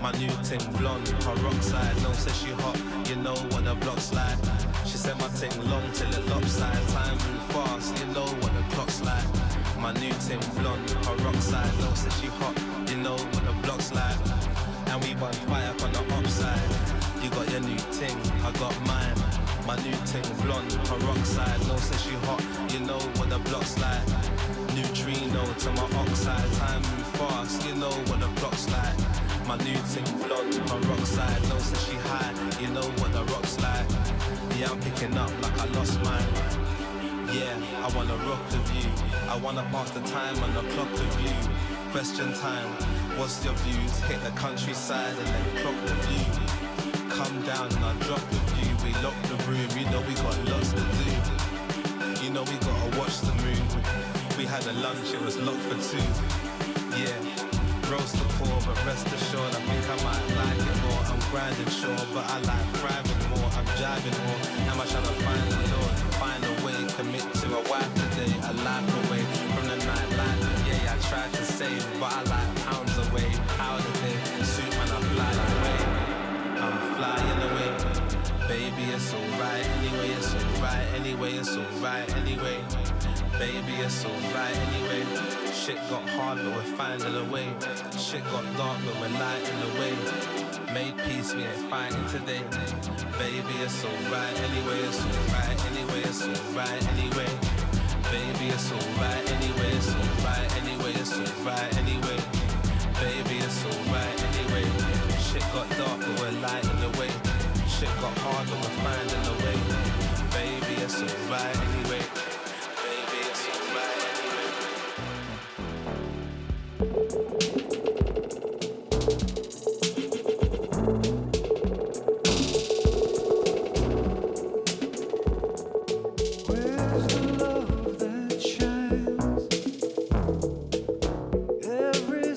My new ting blonde, her rock side. No, says she hot, you know what the block's like. She said my ting long till it lopside. Time move fast, you know what the clock's like. My new ting blonde, her rock side. No, says she hot, you know what the block's like. And we burn fire up on the upside. You got your new ting, I got mine. My new ting blonde, her rock side. No, says she hot, you know what the block's like. Neutrino to my oxide. Time move fast, you know what the block's like. My new ting blonde, her rock side. No, says she high, you know what the rock's like. Yeah, I'm picking up like I lost mine. Yeah, I wanna rock with you. I wanna pass the time on the clock with you. Question time, what's your views? Hit the countryside and then clock the view. Come down and I drop with you. We lock the room, you know we got lots to do. You know we gotta watch the moon. We had a lunch, it was locked for two. Yeah, roast the poor, but rest assured I think I might like it more. I'm grinding sure, but I like thriving more. I'm jiving more, am I trying to find the Lord? Find a way, commit to a wife today. A life away from the nightlife. Yeah, I tried to save, but I like pounds away. How the day, suit man, I'm flying away. I'm flying away. Baby, it's alright anyway, it's alright anyway, it's alright anyway. Baby, it's alright anyway. Shit got hard, but we're finding a way. Shit got dark, but we're lighting the way. Made peace, we ain't fighting today. Baby, it's alright anyway, it's alright anyway, it's alright anyway. Baby, it's alright anyway, it's alright anyway, it's alright anyway. Baby, it's alright anyway. Shit got dark, but we're lighting the way. Shit got hard, but we're finding a way. Baby, it's alright anyway. Baby, it's alright anyway. Where's the love that shines every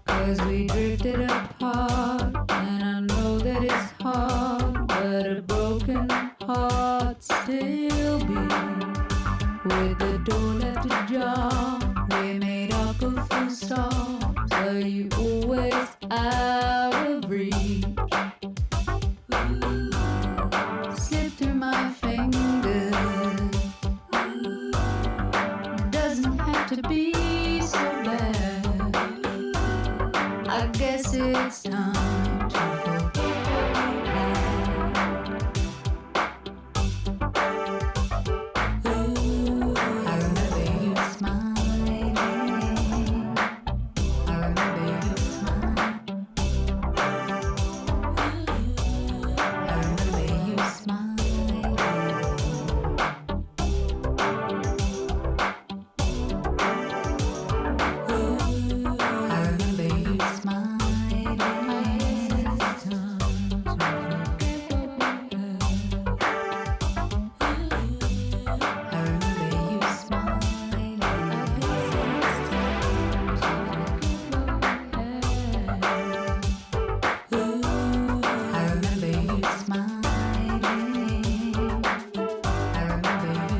'Cause we drifted apart, and I know that it's hard, but a broken heart still beats. With the door left ajar, we made up a full stop, so you always out of reach. Slip through my fingers. Doesn't have to be so bad. I guess it's time to forget that. I remember you smiling. I remember you smiling. I remember you smiling. I remember you smiling. It's time to forget that. I remember you smiling. It's time to forget that. I remember you smiling. I remember you.